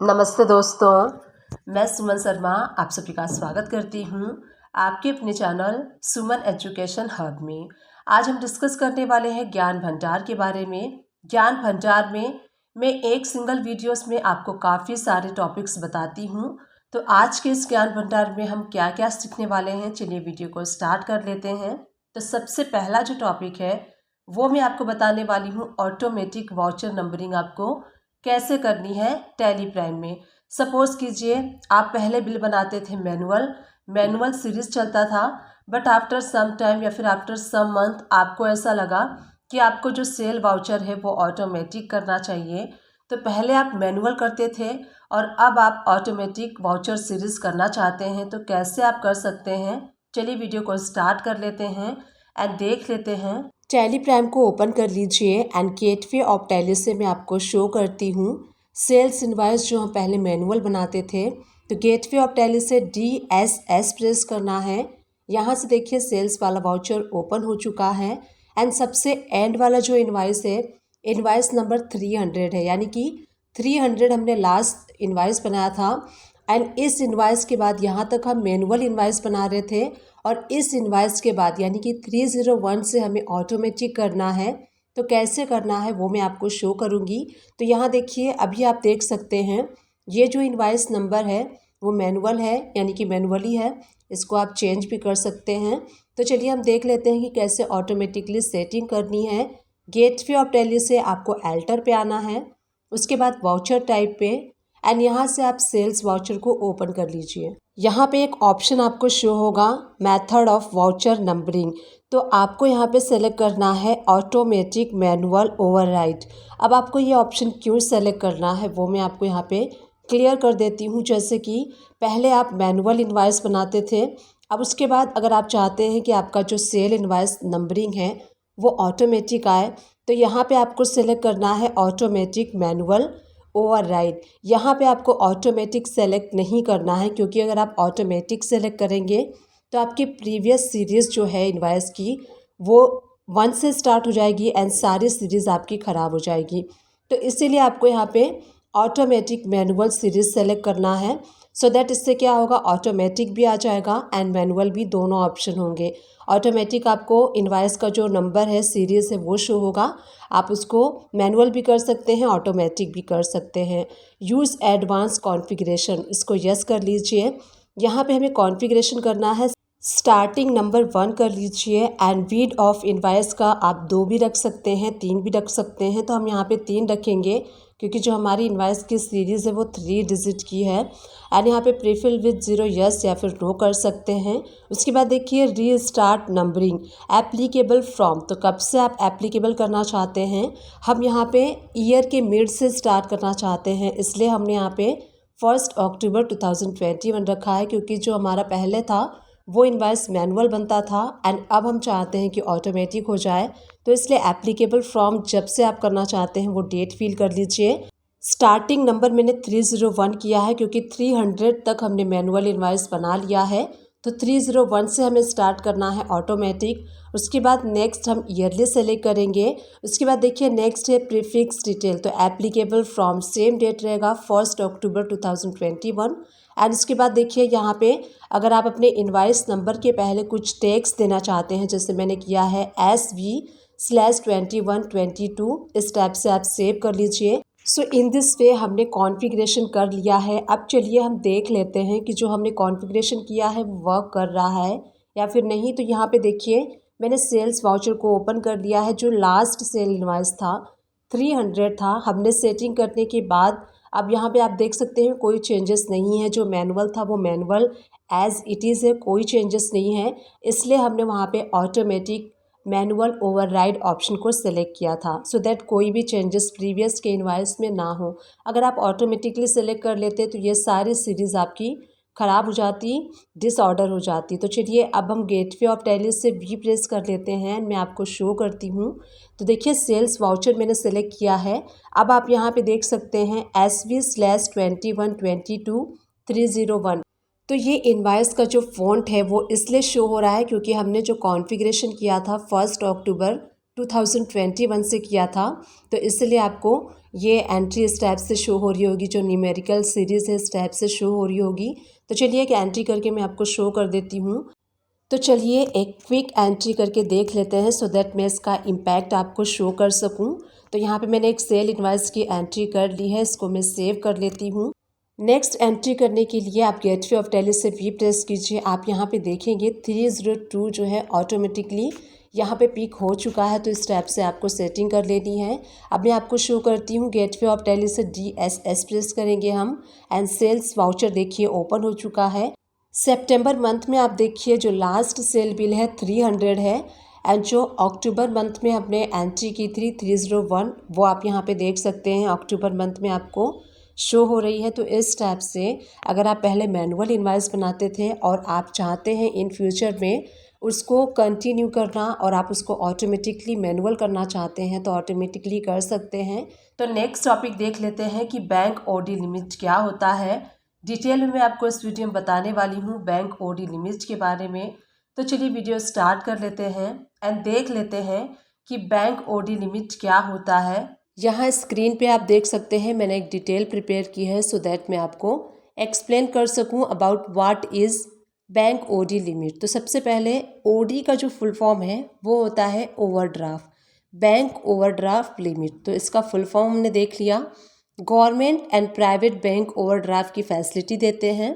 नमस्ते दोस्तों, मैं सुमन शर्मा आप सभी का स्वागत करती हूँ आपके अपने चैनल सुमन एजुकेशन हब में। आज हम डिस्कस करने वाले हैं ज्ञान भंडार के बारे में। ज्ञान भंडार में मैं एक सिंगल वीडियोस में आपको काफ़ी सारे टॉपिक्स बताती हूँ। तो आज के इस ज्ञान भंडार में हम क्या क्या सीखने वाले हैं, चलिए वीडियो को स्टार्ट कर लेते हैं। तो सबसे पहला जो टॉपिक है वो मैं आपको बताने वाली हूँ ऑटोमेटिक वाउचर नंबरिंग आपको कैसे करनी है टैली प्राइम में। सपोज कीजिए आप पहले बिल बनाते थे मैनुअल सीरीज चलता था, बट आफ्टर सम टाइम या फिर आफ्टर सम मंथ आपको ऐसा लगा कि आपको जो सेल वाउचर है वो ऑटोमेटिक करना चाहिए। तो पहले आप मैनुअल करते थे और अब आप ऑटोमेटिक वाउचर सीरीज करना चाहते हैं, तो कैसे आप कर सकते हैं, चलिए वीडियो को स्टार्ट कर लेते हैं एंड देख लेते हैं। टैली प्राइम को ओपन कर लीजिए एंड गेटवे ऑफ टैली से मैं आपको शो करती हूँ सेल्स इनवॉइस जो हम पहले मैनुअल बनाते थे। तो गेटवे ऑफ टैली से DSS प्रेस करना है। यहाँ से देखिए सेल्स वाला वाउचर ओपन हो चुका है एंड सबसे एंड वाला जो इनवॉइस है, इनवॉइस नंबर 300 है, यानी कि 300 हमने लास्ट इनवॉइस बनाया था। एंड इस इनवॉइस के बाद यहाँ तक हम मैनुअल इनवॉइस बना रहे थे और इस इनवॉइस के बाद यानी कि 301 से हमें ऑटोमेटिक करना है। तो कैसे करना है वो मैं आपको शो करूँगी। तो यहाँ देखिए अभी आप देख सकते हैं ये जो इनवॉइस नंबर है वो मैनुअल है, यानी कि मैनुअली है, इसको आप चेंज भी कर सकते हैं। तो चलिए हम देख लेते हैं कि कैसे ऑटोमेटिकली सेटिंग करनी है। गेटवे ऑफ टैली से आपको एल्टर पे आना है, उसके बाद वाउचर टाइप पे एंड यहाँ से आप सेल्स वाउचर को ओपन कर लीजिए। यहाँ पे एक ऑप्शन आपको शो होगा मेथड ऑफ वाउचर नंबरिंग। तो आपको यहाँ पे सेलेक्ट करना है ऑटोमेटिक मैनुअल ओवरराइड। अब आपको ये ऑप्शन क्यों सेलेक्ट करना है वो मैं आपको यहाँ पे क्लियर कर देती हूँ। जैसे कि पहले आप मैनुअल इनवॉइस बनाते थे, अब उसके बाद अगर आप चाहते हैं कि आपका जो सेल इनवॉइस नंबरिंग है वो ऑटोमेटिक आए, तो यहाँ पे आपको सेलेक्ट करना है ऑटोमेटिक मैनुअल ओवरराइड। यहाँ पे आपको ऑटोमेटिक सेलेक्ट नहीं करना है, क्योंकि अगर आप ऑटोमेटिक सेलेक्ट करेंगे तो आपकी प्रीवियस सीरीज़ जो है इनवॉइस की वो 1 से स्टार्ट हो जाएगी एंड सारी सीरीज़ आपकी ख़राब हो जाएगी। तो इसीलिए आपको यहाँ पे ऑटोमेटिक मैनुअल सीरीज़ सेलेक्ट करना है, सो दैट इससे क्या होगा, ऑटोमेटिक भी आ जाएगा एंड मैनुअल भी, दोनों ऑप्शन होंगे। ऑटोमेटिक आपको इनवॉइस का जो नंबर है, सीरीज़ है, वो शो होगा। आप उसको मैनुअल भी कर सकते हैं, ऑटोमेटिक भी कर सकते हैं। यूज़ एडवांस कॉन्फ़िगरेशन, इसको यस कर लीजिए। यहाँ पे हमें कॉन्फ़िगरेशन करना है, स्टार्टिंग नंबर 1 कर लीजिए एंड रीड ऑफ इनवॉइस का आप 2 भी रख सकते हैं, 3 भी रख सकते हैं। तो हम यहाँ पे 3 रखेंगे क्योंकि जो हमारी इनवॉइस की सीरीज़ है वो 3 डिजिट की है। एंड यहाँ पे प्रीफिल विद 0 यस या फिर नो कर सकते हैं। उसके बाद देखिए री स्टार्ट नंबरिंग एप्लीकेबल फ्रॉम, तो कब से आप एप्लीकेबल करना चाहते हैं। हम यहाँ पे ईयर के मिड से स्टार्ट करना चाहते हैं, इसलिए हमने यहाँ पे 1 अक्टूबर 2021 रखा है, क्योंकि जो हमारा पहले था वो इनवॉइस मैनुअल बनता था एंड अब हम चाहते हैं कि ऑटोमेटिक हो जाए। तो इसलिए एप्लीकेबल फ्रॉम जब से आप करना चाहते हैं वो डेट फिल कर लीजिए। स्टार्टिंग नंबर मैंने 301 किया है क्योंकि 300 तक हमने मैनुअल इनवॉइस बना लिया है। तो 301 से हमें स्टार्ट करना है ऑटोमेटिक। उसके बाद नेक्स्ट हम ईयरली सेलेक्ट करेंगे। उसके बाद देखिए नेक्स्ट है प्रीफिक्स डिटेल, तो एप्लीकेबल फ्रॉम सेम डेट रहेगा 1 अक्टूबर 2021। एंड उसके बाद देखिए यहाँ पे अगर आप अपने इनवॉइस नंबर के पहले कुछ टैग्स देना चाहते हैं, जैसे मैंने किया है SV/2122, इस टाइप से आप सेव कर लीजिए। सो इन दिस वे हमने कॉन्फ़िगरेशन कर लिया है। अब चलिए हम देख लेते हैं कि जो हमने कॉन्फ़िगरेशन किया है वो वर्क कर रहा है या फिर नहीं। तो यहाँ पे देखिए मैंने सेल्स वाउचर को ओपन कर लिया है। जो लास्ट सेल इनवॉइस था 300 था, हमने सेटिंग करने के बाद अब यहाँ पे आप देख सकते हैं कोई चेंजेस नहीं है। जो मैनुअल था वो मैनुअल एज इट इज़ है, कोई चेंजेस नहीं है। इसलिए हमने वहाँ पे ऑटोमेटिक मैनुअल ओवरराइड ऑप्शन को सेलेक्ट किया था, सो दैट कोई भी चेंजेस प्रीवियस के इनवॉइस में ना हो। अगर आप ऑटोमेटिकली सेलेक्ट कर लेते तो ये सारी सीरीज़ आपकी ख़राब हो जाती, डिसऑर्डर हो जाती। तो चलिए अब हम गेटवे ऑफ टैली से भी प्रेस कर लेते हैं, मैं आपको शो करती हूँ। तो देखिए सेल्स वाउचर मैंने सेलेक्ट किया है। अब आप यहाँ पे देख सकते हैं SV/2122-301। तो ये इनवॉइस का जो फ़ॉन्ट है वो इसलिए शो हो रहा है क्योंकि हमने जो कॉन्फ़िगरेशन किया था 1 अक्टूबर 2021 से किया था, तो इसलिए आपको ये एंट्री स्टेप से शो हो रही होगी, जो न्यूमेरिकल सीरीज़ है स्टेप से शो हो रही होगी। तो चलिए एक एंट्री करके मैं आपको शो कर देती हूँ। तो चलिए एक क्विक एंट्री करके देख लेते हैं सो दैट मैं इसका इम्पैक्ट आपको शो कर सकूं। तो यहाँ पे मैंने एक सेल इनवॉइस की एंट्री कर ली है, इसको मैं सेव कर लेती हूँ। नेक्स्ट एंट्री करने के लिए आप गेटवे ऑफ टैली से वी प्रेस कीजिए। आप यहाँ पे देखेंगे 302 जो है ऑटोमेटिकली यहाँ पे पिक हो चुका है, तो इस स्टेप से आपको सेटिंग कर लेनी है। अब मैं आपको शो करती हूँ, गेटवे ऑफ टैली से DSS प्रेस करेंगे हम एंड सेल्स वाउचर देखिए ओपन हो चुका है। सितंबर मंथ में आप देखिए जो लास्ट सेल बिल है 300 है एंड जो अक्टूबर मंथ में हमने एंट्री की थी 301 वो आप यहाँ पे देख सकते हैं अक्टूबर मंथ में आपको शो हो रही है। तो इस टाइप से अगर आप पहले मैनुअल इनवॉइस बनाते थे और आप चाहते हैं इन फ्यूचर में उसको कंटिन्यू करना और आप उसको ऑटोमेटिकली मैनुअल करना चाहते हैं तो ऑटोमेटिकली कर सकते हैं। तो नेक्स्ट टॉपिक देख लेते हैं कि बैंक ओडी लिमिट क्या होता है। डिटेल में मैं आपको इस वीडियो में बताने वाली हूँ बैंक ओडी लिमिट के बारे में। तो चलिए वीडियो स्टार्ट कर लेते हैं एंड देख लेते हैं कि बैंक ओडी लिमिट क्या होता है। यहाँ स्क्रीन पे आप देख सकते हैं मैंने एक डिटेल प्रिपेयर की है सो दैट मैं आपको एक्सप्लेन कर सकूँ about what is bank OD limit. तो सबसे पहले ओडी का जो फुल फॉर्म है वो होता है ओवरड्राफ्ट, बैंक ओवरड्राफ्ट लिमिट। तो इसका फुल फॉर्म हमने देख लिया। Government and private bank overdraft की फैसिलिटी देते हैं।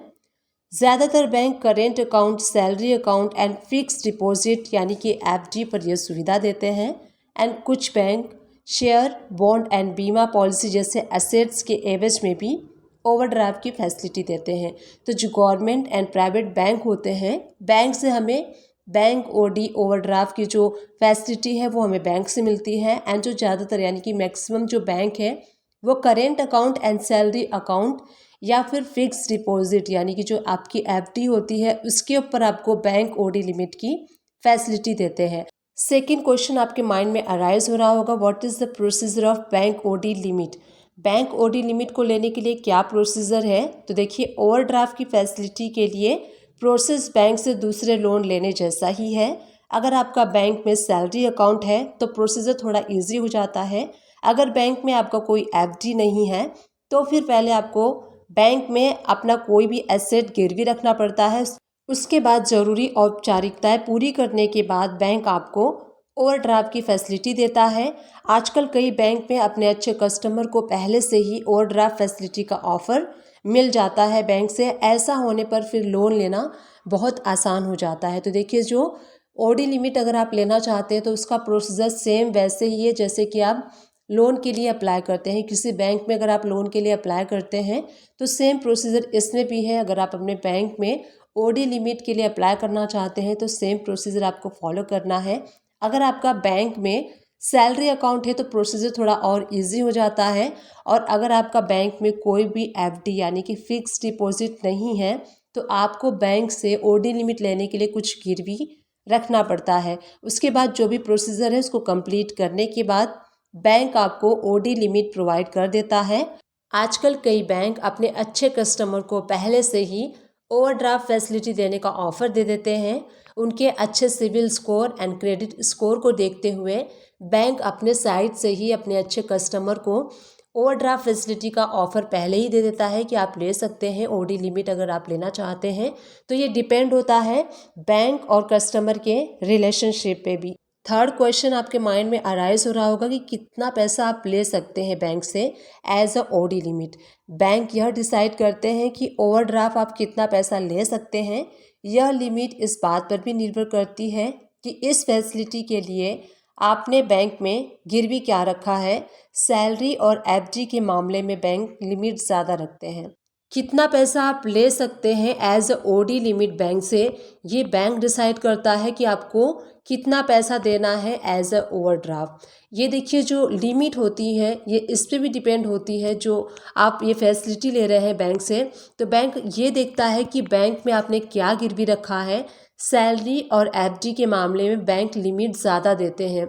ज़्यादातर bank current account, salary account and fix deposit यानी कि FD पर यह सुविधा देते हैं। एंड कुछ बैंक शेयर, बॉन्ड एंड बीमा पॉलिसी जैसे एसेट्स के एवज में भी ओवरड्राफ्ट की फैसिलिटी देते हैं। तो जो गवर्नमेंट एंड प्राइवेट बैंक होते हैं, बैंक से हमें बैंक ओडी ओवरड्राफ्ट की जो फैसिलिटी है वो हमें बैंक से मिलती है। एंड जो ज़्यादातर यानी कि मैक्सिमम जो बैंक है वो current account and salary account या फिर फिक्स डिपॉजिट यानी कि जो आपकी FD होती है उसके ऊपर आपको बैंक ओडी लिमिट की फैसिलिटी देते हैं। सेकंड क्वेश्चन आपके माइंड में अराइज हो रहा होगा, what is the procedure of bank OD limit. Bank OD limit को लेने के लिए क्या प्रोसीजर है। तो देखिए ओवरड्राफ्ट की फैसिलिटी के लिए प्रोसेस बैंक से दूसरे लोन लेने जैसा ही है। अगर आपका बैंक में सैलरी अकाउंट है तो प्रोसीजर थोड़ा ईजी हो जाता है। अगर बैंक में आपका कोई FD नहीं है तो फिर पहले आपको बैंक में अपना कोई भी एसेट गिरवी रखना पड़ता है। उसके बाद ज़रूरी औपचारिकताएं पूरी करने के बाद बैंक आपको ओवरड्राफ्ट की फैसिलिटी देता है। आजकल कई बैंक में अपने अच्छे कस्टमर को पहले से ही ओवरड्राफ्ट फैसिलिटी का ऑफ़र मिल जाता है बैंक से। ऐसा होने पर फिर लोन लेना बहुत आसान हो जाता है। तो देखिए जो ओडी लिमिट अगर आप लेना चाहते हैं तो उसका प्रोसीजर सेम वैसे ही है जैसे कि आप लोन के लिए अप्लाई करते हैं। किसी बैंक में अगर आप लोन के लिए अप्लाई करते हैं तो सेम प्रोसीजर इसमें भी है। अगर आप अपने बैंक में ओडी लिमिट के लिए अप्लाई करना चाहते हैं तो सेम प्रोसीजर आपको फॉलो करना है। अगर आपका बैंक में सैलरी अकाउंट है तो प्रोसीजर थोड़ा और इजी हो जाता है। और अगर आपका बैंक में कोई भी FD यानी कि फिक्स डिपॉजिट नहीं है तो आपको बैंक से ओडी लिमिट लेने के लिए कुछ गिरवी रखना पड़ता है। उसके बाद जो भी प्रोसीजर है उसको कंप्लीट करने के बाद बैंक आपको ओडी लिमिट प्रोवाइड कर देता है। आजकल कई बैंक अपने अच्छे कस्टमर को पहले से ही ओवरड्राफ्ट फैसिलिटी देने का ऑफ़र दे देते हैं। उनके अच्छे CIBIL score and credit score को देखते हुए बैंक अपने साइड से ही अपने अच्छे कस्टमर को ओवरड्राफ्ट फैसिलिटी का ऑफ़र पहले ही दे देता है कि आप ले सकते हैं ओडी लिमिट अगर आप लेना चाहते हैं। तो ये डिपेंड होता है बैंक और कस्टमर के रिलेशनशिप पे भी। थर्ड क्वेश्चन आपके माइंड में अराइज हो रहा होगा कि कितना पैसा आप ले सकते हैं बैंक से as a OD limit. Bank यह डिसाइड करते हैं कि ओवरड्राफ्ट आप कितना पैसा ले सकते हैं। यह लिमिट इस बात पर भी निर्भर करती है कि इस फैसिलिटी के लिए आपने बैंक में गिरवी क्या रखा है। सैलरी और FD के मामले में बैंक लिमिट ज़्यादा रखते हैं। कितना पैसा आप ले सकते हैं as a OD limit bank से, ये बैंक डिसाइड करता है कि आपको कितना पैसा देना है एज अ ओवरड्राफ्ट। ये देखिए जो लिमिट होती है ये इस पे भी डिपेंड होती है जो आप ये फैसिलिटी ले रहे हैं बैंक से। तो बैंक ये देखता है कि बैंक में आपने क्या गिरवी रखा है। सैलरी और FD के मामले में बैंक लिमिट ज़्यादा देते हैं।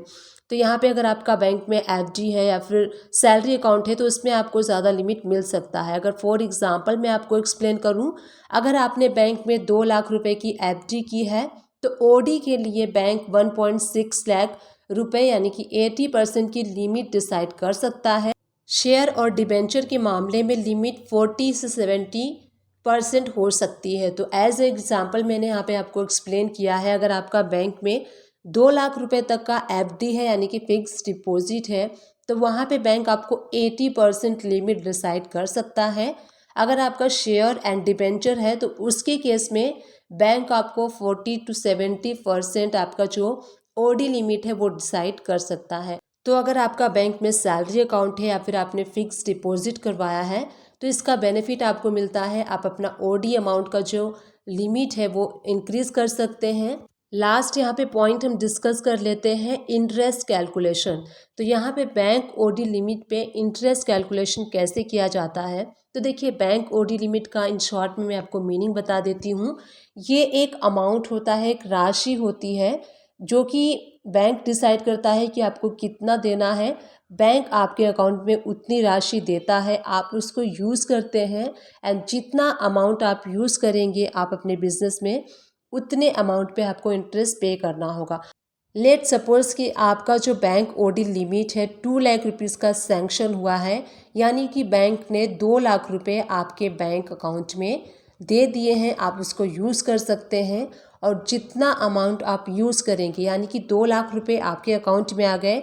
तो यहाँ पे अगर आपका बैंक में FD है या फिर सैलरी अकाउंट है तो उसमें आपको ज़्यादा लिमिट मिल सकता है। अगर फॉर एग्जांपल मैं आपको एक्सप्लेन करूँ, अगर आपने बैंक में 2 लाख रुपए की FD की है तो ओडी के लिए बैंक 1.6 लाख रुपए यानी कि 80% की लिमिट डिसाइड कर सकता है। शेयर और डिबेंचर के मामले में लिमिट 40 से 70% हो सकती है। तो एज एग्जांपल मैंने यहाँ पे आपको एक्सप्लेन किया है, अगर आपका बैंक में 2 लाख रुपए तक का एफडी है यानी कि फिक्स डिपॉजिट है, तो वहाँ पे बैंक आपको 80% लिमिट डिसाइड कर सकता है। अगर आपका शेयर एंड डिबेंचर है तो उसके केस में बैंक आपको 40 to 70% आपका जो ओडी लिमिट है वो डिसाइड कर सकता है। तो अगर आपका बैंक में सैलरी अकाउंट है या फिर आपने फिक्स डिपॉजिट करवाया है तो इसका बेनिफिट आपको मिलता है, आप अपना ओडी अमाउंट का जो लिमिट है वो इंक्रीज कर सकते हैं। लास्ट यहाँ पे पॉइंट हम डिस्कस कर लेते हैं इंटरेस्ट कैलकुलेशन। तो यहाँ पे बैंक ओडी लिमिट पे इंटरेस्ट कैलकुलेशन कैसे किया जाता है। तो देखिए, बैंक ओडी लिमिट का इन शॉर्ट में मैं आपको मीनिंग बता देती हूँ। ये एक अमाउंट होता है, एक राशि होती है जो कि बैंक डिसाइड करता है कि आपको कितना देना है। बैंक आपके अकाउंट में उतनी राशि देता है, आप उसको यूज़ करते हैं एंड जितना अमाउंट आप यूज़ करेंगे आप अपने बिजनेस में, उतने अमाउंट पे आपको इंटरेस्ट पे करना होगा। लेट सपोज कि आपका जो बैंक ओडी लिमिट है 2 लाख रुपीज़ का सैंक्शन हुआ है, यानी कि बैंक ने 2 लाख रुपए आपके बैंक अकाउंट में दे दिए हैं, आप उसको यूज़ कर सकते हैं। और जितना अमाउंट आप यूज़ करेंगे, यानी कि 2 लाख रुपए आपके अकाउंट में आ गए,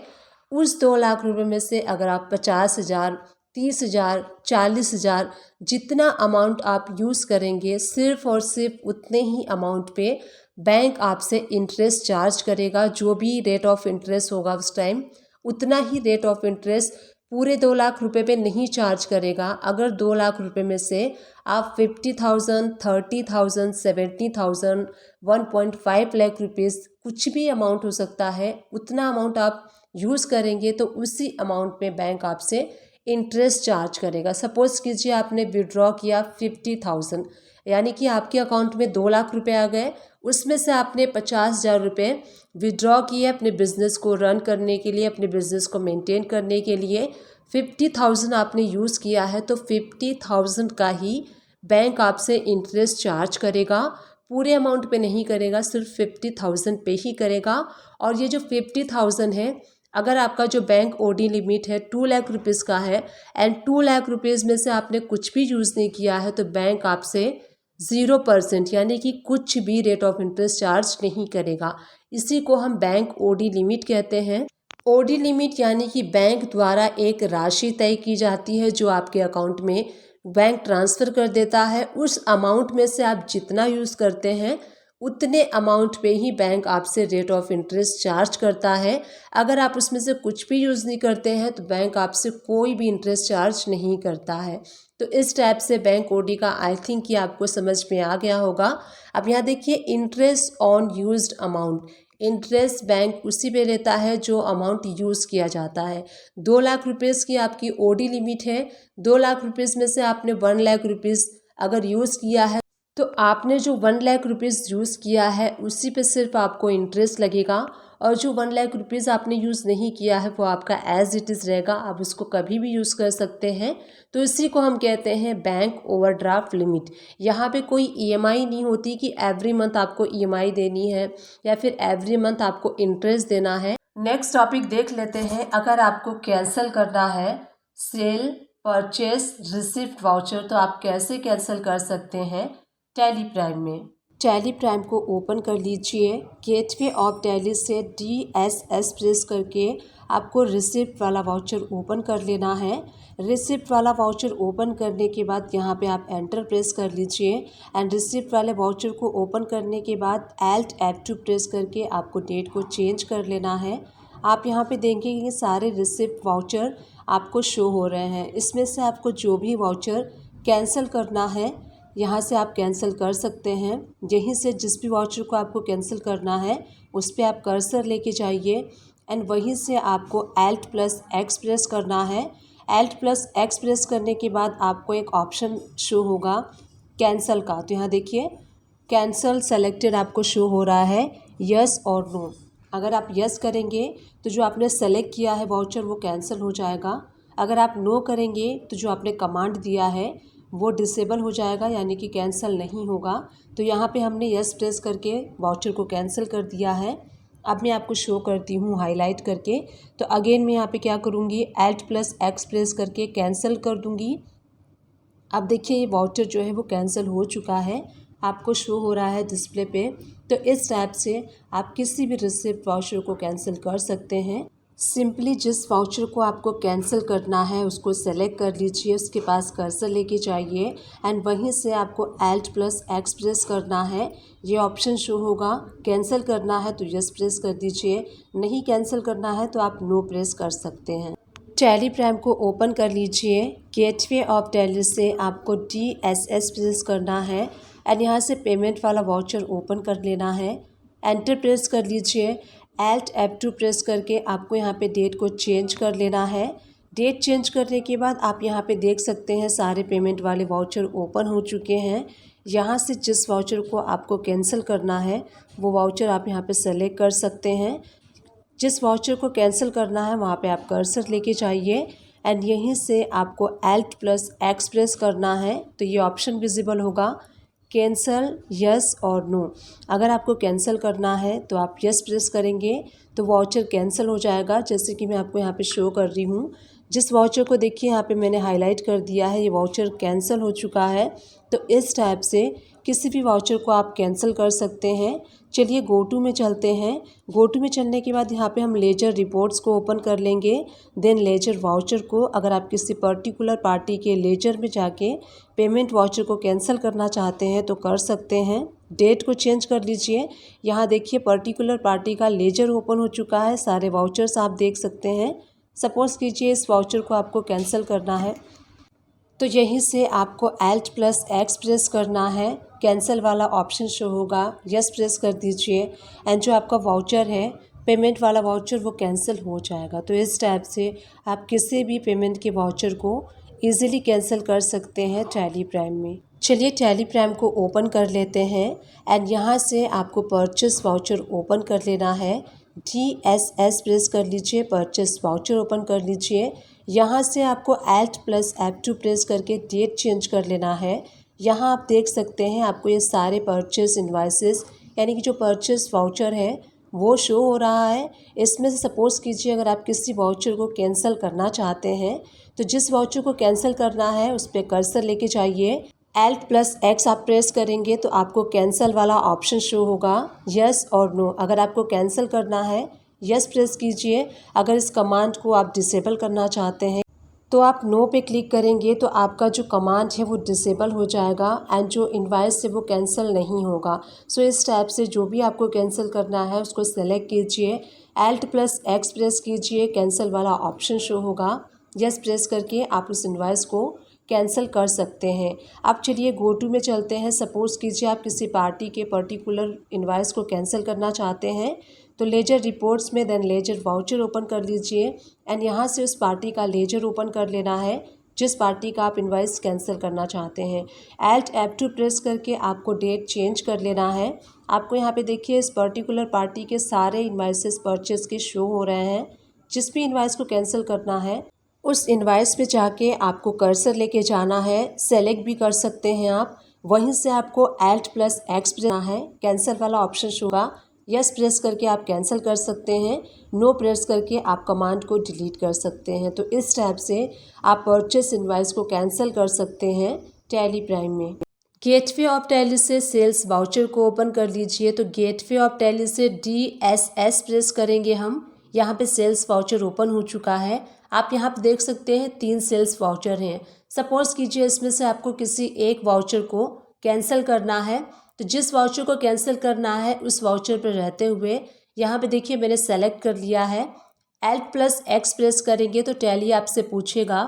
उस 2 लाख रुपए में से अगर आप 50,000, 30,000, 40,000 जितना अमाउंट आप यूज़ करेंगे, सिर्फ और सिर्फ उतने ही अमाउंट पे बैंक आपसे इंटरेस्ट चार्ज करेगा। जो भी रेट ऑफ इंटरेस्ट होगा उस टाइम, उतना ही रेट ऑफ इंटरेस्ट पूरे 2 लाख रुपए पे नहीं चार्ज करेगा। अगर 2 लाख रुपए में से आप 50,000, 30,000, 70,000, 1.5 लाख रुपीज़, कुछ भी अमाउंट हो सकता है, उतना अमाउंट आप यूज़ करेंगे तो उसी अमाउंट में बैंक आपसे इंटरेस्ट चार्ज करेगा। सपोज़ कीजिए आपने विड्रॉ किया 50,000, यानी कि आपके अकाउंट में 2 लाख रुपए आ गए, उसमें से आपने 50,000 रुपये विड्रॉ किए अपने बिज़नेस को रन करने के लिए, अपने बिज़नेस को मेंटेन करने के लिए। 50,000 आपने यूज़ किया है तो 50,000 का ही बैंक आपसे इंटरेस्ट चार्ज करेगा, पूरे अमाउंट पे नहीं करेगा, सिर्फ 50,000 पे ही करेगा। और ये जो 50,000 है, अगर आपका जो बैंक ओडी लिमिट है 2 लाख रुपीज़ का है एंड 2 लाख रुपीज़ में से आपने कुछ भी यूज़ नहीं किया है, तो बैंक आपसे 0% यानी कि कुछ भी रेट ऑफ इंटरेस्ट चार्ज नहीं करेगा। इसी को हम बैंक ओडी लिमिट कहते हैं। ओडी लिमिट यानी कि बैंक द्वारा एक राशि तय की जाती है जो आपके अकाउंट में बैंक ट्रांसफ़र कर देता है। उस अमाउंट में से आप जितना यूज़ करते हैं उतने अमाउंट पे ही बैंक आपसे रेट ऑफ इंटरेस्ट चार्ज करता है। अगर आप उसमें से कुछ भी यूज़ नहीं करते हैं तो बैंक आपसे कोई भी इंटरेस्ट चार्ज नहीं करता है। तो इस टाइप से बैंक ओडी का आई थिंक कि आपको समझ में आ गया होगा। अब यहाँ देखिए, interest on used amount, interest bank उसी पे लेता है जो अमाउंट यूज़ किया जाता है। 2 लाख रुपीज़ की आपकी ओडी लिमिट है, 2 लाख रुपीज़ में से आपने 1 लाख रुपीज़ अगर यूज़ किया है तो आपने जो 1 लाख रुपीज़ यूज़ किया है उसी पे सिर्फ आपको इंटरेस्ट लगेगा। और जो 1 लाख रुपीज़ आपने यूज़ नहीं किया है वो आपका एज इट इज़ रहेगा, आप उसको कभी भी यूज़ कर सकते हैं। तो इसी को हम कहते हैं बैंक ओवरड्राफ्ट लिमिट। यहाँ पे कोई ईएमआई नहीं होती कि एवरी मंथ आपको ईएमआई देनी है या फिर एवरी मंथ आपको इंटरेस्ट देना है। नेक्स्ट टॉपिक देख लेते हैं। अगर आपको कैंसिल करना है सेल, परचेस, रिसिप्ट, वाउचर, तो आप कैसे कैंसिल कर सकते हैं टैली प्राइम में। टैली प्राइम को ओपन कर लीजिए। गेटवे ऑफ टैली से DSS प्रेस करके आपको रिसिप्ट वाला वाउचर ओपन कर लेना है। रिसिप्ट वाला वाउचर ओपन करने के बाद यहाँ पे आप एंटर प्रेस कर लीजिए एंड रिसिप्ट वाले वाउचर को ओपन करने के बाद Alt F2 प्रेस करके आपको डेट को चेंज कर लेना है। आप यहाँ पे देखेंगे कि सारे रिसिप्ट वाउचर आपको शो हो रहे हैं। इसमें से आपको जो भी वाउचर कैंसिल करना है यहाँ से आप कैंसिल कर सकते हैं। यहीं से जिस भी वाउचर को आपको कैंसिल करना है उस पर आप कर्सर लेके जाइए एंड वहीं से आपको Alt+X प्रेस करना है। Alt+X प्रेस करने के बाद आपको एक ऑप्शन शो होगा कैंसिल का। तो यहाँ देखिए, कैंसिल सेलेक्टेड आपको शो हो रहा है, यस और नो। अगर आप यस करेंगे तो जो आपने सेलेक्ट किया है वाउचर वो कैंसिल हो जाएगा। अगर आप नो करेंगे तो जो आपने कमांड दिया है वो डिसेबल हो जाएगा, यानी कि कैंसिल नहीं होगा। तो यहाँ पे हमने यस प्रेस करके वाउचर को कैंसिल कर दिया है। अब मैं आपको शो करती हूँ हाईलाइट करके। तो अगेन मैं यहाँ पे क्या करूँगी, Alt+X प्रेस करके कैंसिल कर दूँगी। अब देखिए ये वाउचर जो है वो कैंसिल हो चुका है, आपको शो हो रहा है डिस्प्ले पे। तो इस टाइप से आप किसी भी रिसिप्ट वाउचर को कैंसिल कर सकते हैं। सिंपली जिस वाउचर को आपको कैंसिल करना है उसको सेलेक्ट कर लीजिए, उसके पास कर्सर लेके जाइए एंड वहीं से आपको Alt+X प्रेस करना है। ये ऑप्शन शो होगा, कैंसिल करना है तो यस प्रेस कर दीजिए, नहीं कैंसिल करना है तो आप नो प्रेस कर सकते हैं। टैली प्राइम को ओपन कर लीजिए। गेटवे ऑफ टैली से आपको DSS प्रेस करना है एंड यहाँ से पेमेंट वाला वाउचर ओपन कर लेना है। एंटर प्रेस कर लीजिए। Alt F2 प्रेस करके आपको यहाँ पे डेट को चेंज कर लेना है। डेट चेंज करने के बाद आप यहाँ पे देख सकते हैं सारे पेमेंट वाले वाउचर ओपन हो चुके हैं। यहाँ से जिस वाउचर को आपको कैंसिल करना है वो वाउचर आप यहाँ पे सेलेक्ट कर सकते हैं। जिस वाउचर को कैंसिल करना है वहाँ पे आप कर्सर लेके जाइए एंड यहीं से आपको Alt+X प्रेस करना है। तो ये ऑप्शन विजिबल होगा, कैंसल, यस और नो। अगर आपको कैंसिल करना है तो आप यस प्रेस करेंगे तो वाउचर कैंसिल हो जाएगा, जैसे कि मैं आपको यहाँ पे शो कर रही हूँ। जिस वाउचर को देखिए यहाँ पे मैंने हाईलाइट कर दिया है, ये वाउचर कैंसिल हो चुका है। तो इस टाइप से किसी भी वाउचर को आप कैंसिल कर सकते हैं। चलिए गो टू में चलते हैं। गो टू में चलने के बाद यहाँ पे हम लेजर रिपोर्ट्स को ओपन कर लेंगे, देन लेजर वाउचर को। अगर आप किसी पर्टिकुलर पार्टी के लेजर में जाके पेमेंट वाउचर को कैंसिल करना चाहते हैं तो कर सकते हैं। डेट को चेंज कर लीजिए। यहाँ देखिए पर्टिकुलर पार्टी का लेजर ओपन हो चुका है, सारे वाउचर्स आप देख सकते हैं। सपोज़ कीजिए इस वाउचर को आपको कैंसिल करना है तो यहीं से आपको Alt+X प्रेस करना है, कैंसिल वाला ऑप्शन शो होगा, यस प्रेस कर दीजिए एंड जो आपका वाउचर है पेमेंट वाला वाउचर वो कैंसिल हो जाएगा। तो इस टाइप से आप किसी भी पेमेंट के वाउचर को इजीली कैंसिल कर सकते हैं टैली प्राइम में। चलिए टैली प्राइम को ओपन कर लेते हैं एंड यहाँ से आपको परचेस वाउचर ओपन कर लेना है। DSS प्रेस कर लीजिए, परचेस वाउचर ओपन कर लीजिए। यहाँ से आपको Alt+F2 प्रेस करके डेट चेंज कर लेना है। यहाँ आप देख सकते हैं आपको ये सारे परचेस इनवाइसेस यानी कि जो परचेस वाउचर है वो शो हो रहा है। इसमें से सपोज़ कीजिए अगर आप किसी वाउचर को कैंसिल करना चाहते हैं तो जिस वाउचर को कैंसिल करना है उस पर कर्सर लेके जाइए। Alt+X आप प्रेस करेंगे तो आपको कैंसिल वाला ऑप्शन शो होगा, यस और नो। अगर आपको कैंसिल करना है यस प्रेस कीजिए। अगर इस कमांड को आप डिसेबल करना चाहते हैं तो आप नो पे क्लिक करेंगे तो आपका जो कमांड है वो डिसेबल हो जाएगा एंड जो इनवाइस है वो कैंसिल नहीं होगा। सो इस टाइप से जो भी आपको कैंसिल करना है उसको सेलेक्ट कीजिए, Alt+X प्रेस कीजिए, कैंसिल वाला ऑप्शन शो होगा, यस प्रेस करके आप उस इनवाइस को कैंसिल कर सकते हैं। अब चलिए गो टू में चलते हैं। सपोज़ कीजिए आप किसी पार्टी के पर्टिकुलर इनवाइस को कैंसिल करना चाहते हैं तो लेजर रिपोर्ट्स में देन लेजर वाउचर ओपन कर लीजिए एंड यहाँ से उस पार्टी का लेजर ओपन कर लेना है जिस पार्टी का आप इनवाइस कैंसिल करना चाहते हैं। Alt F2 प्रेस करके आपको डेट चेंज कर लेना है। आपको यहाँ पे देखिए इस पर्टिकुलर पार्टी के सारे इनवाइसेस परचेस के शो हो रहे हैं। जिस भी इनवाइस को कैंसिल करना है उस इनवाइस पे जाके आपको कर्सर लेके जाना है, सेलेक्ट भी कर सकते हैं आप। वहीं से आपको Alt+X प्रेस है, कैंसिल वाला ऑप्शन शो होगा, यस प्रेस करके आप कैंसिल कर सकते हैं, नो प्रेस करके आप कमांड को डिलीट कर सकते हैं। तो इस टाइप से आप परचेस इनवाइस को कैंसिल कर सकते हैं टैली प्राइम में। गेटवे ऑफ टैली से सेल्स वाउचर को ओपन कर लीजिए। तो गेटवे ऑफ टैली से DSS प्रेस करेंगे हम। यहाँ पे सेल्स वाउचर ओपन हो चुका है। आप यहाँ पे देख सकते हैं 3 सेल्स वाउचर हैं। सपोज़ कीजिए इसमें से आपको किसी एक वाउचर को कैंसिल करना है तो जिस वाउचर को कैंसिल करना है उस वाउचर पर रहते हुए यहाँ पे देखिए मैंने सेलेक्ट कर लिया है। Alt+X प्रेस करेंगे तो टैली आपसे पूछेगा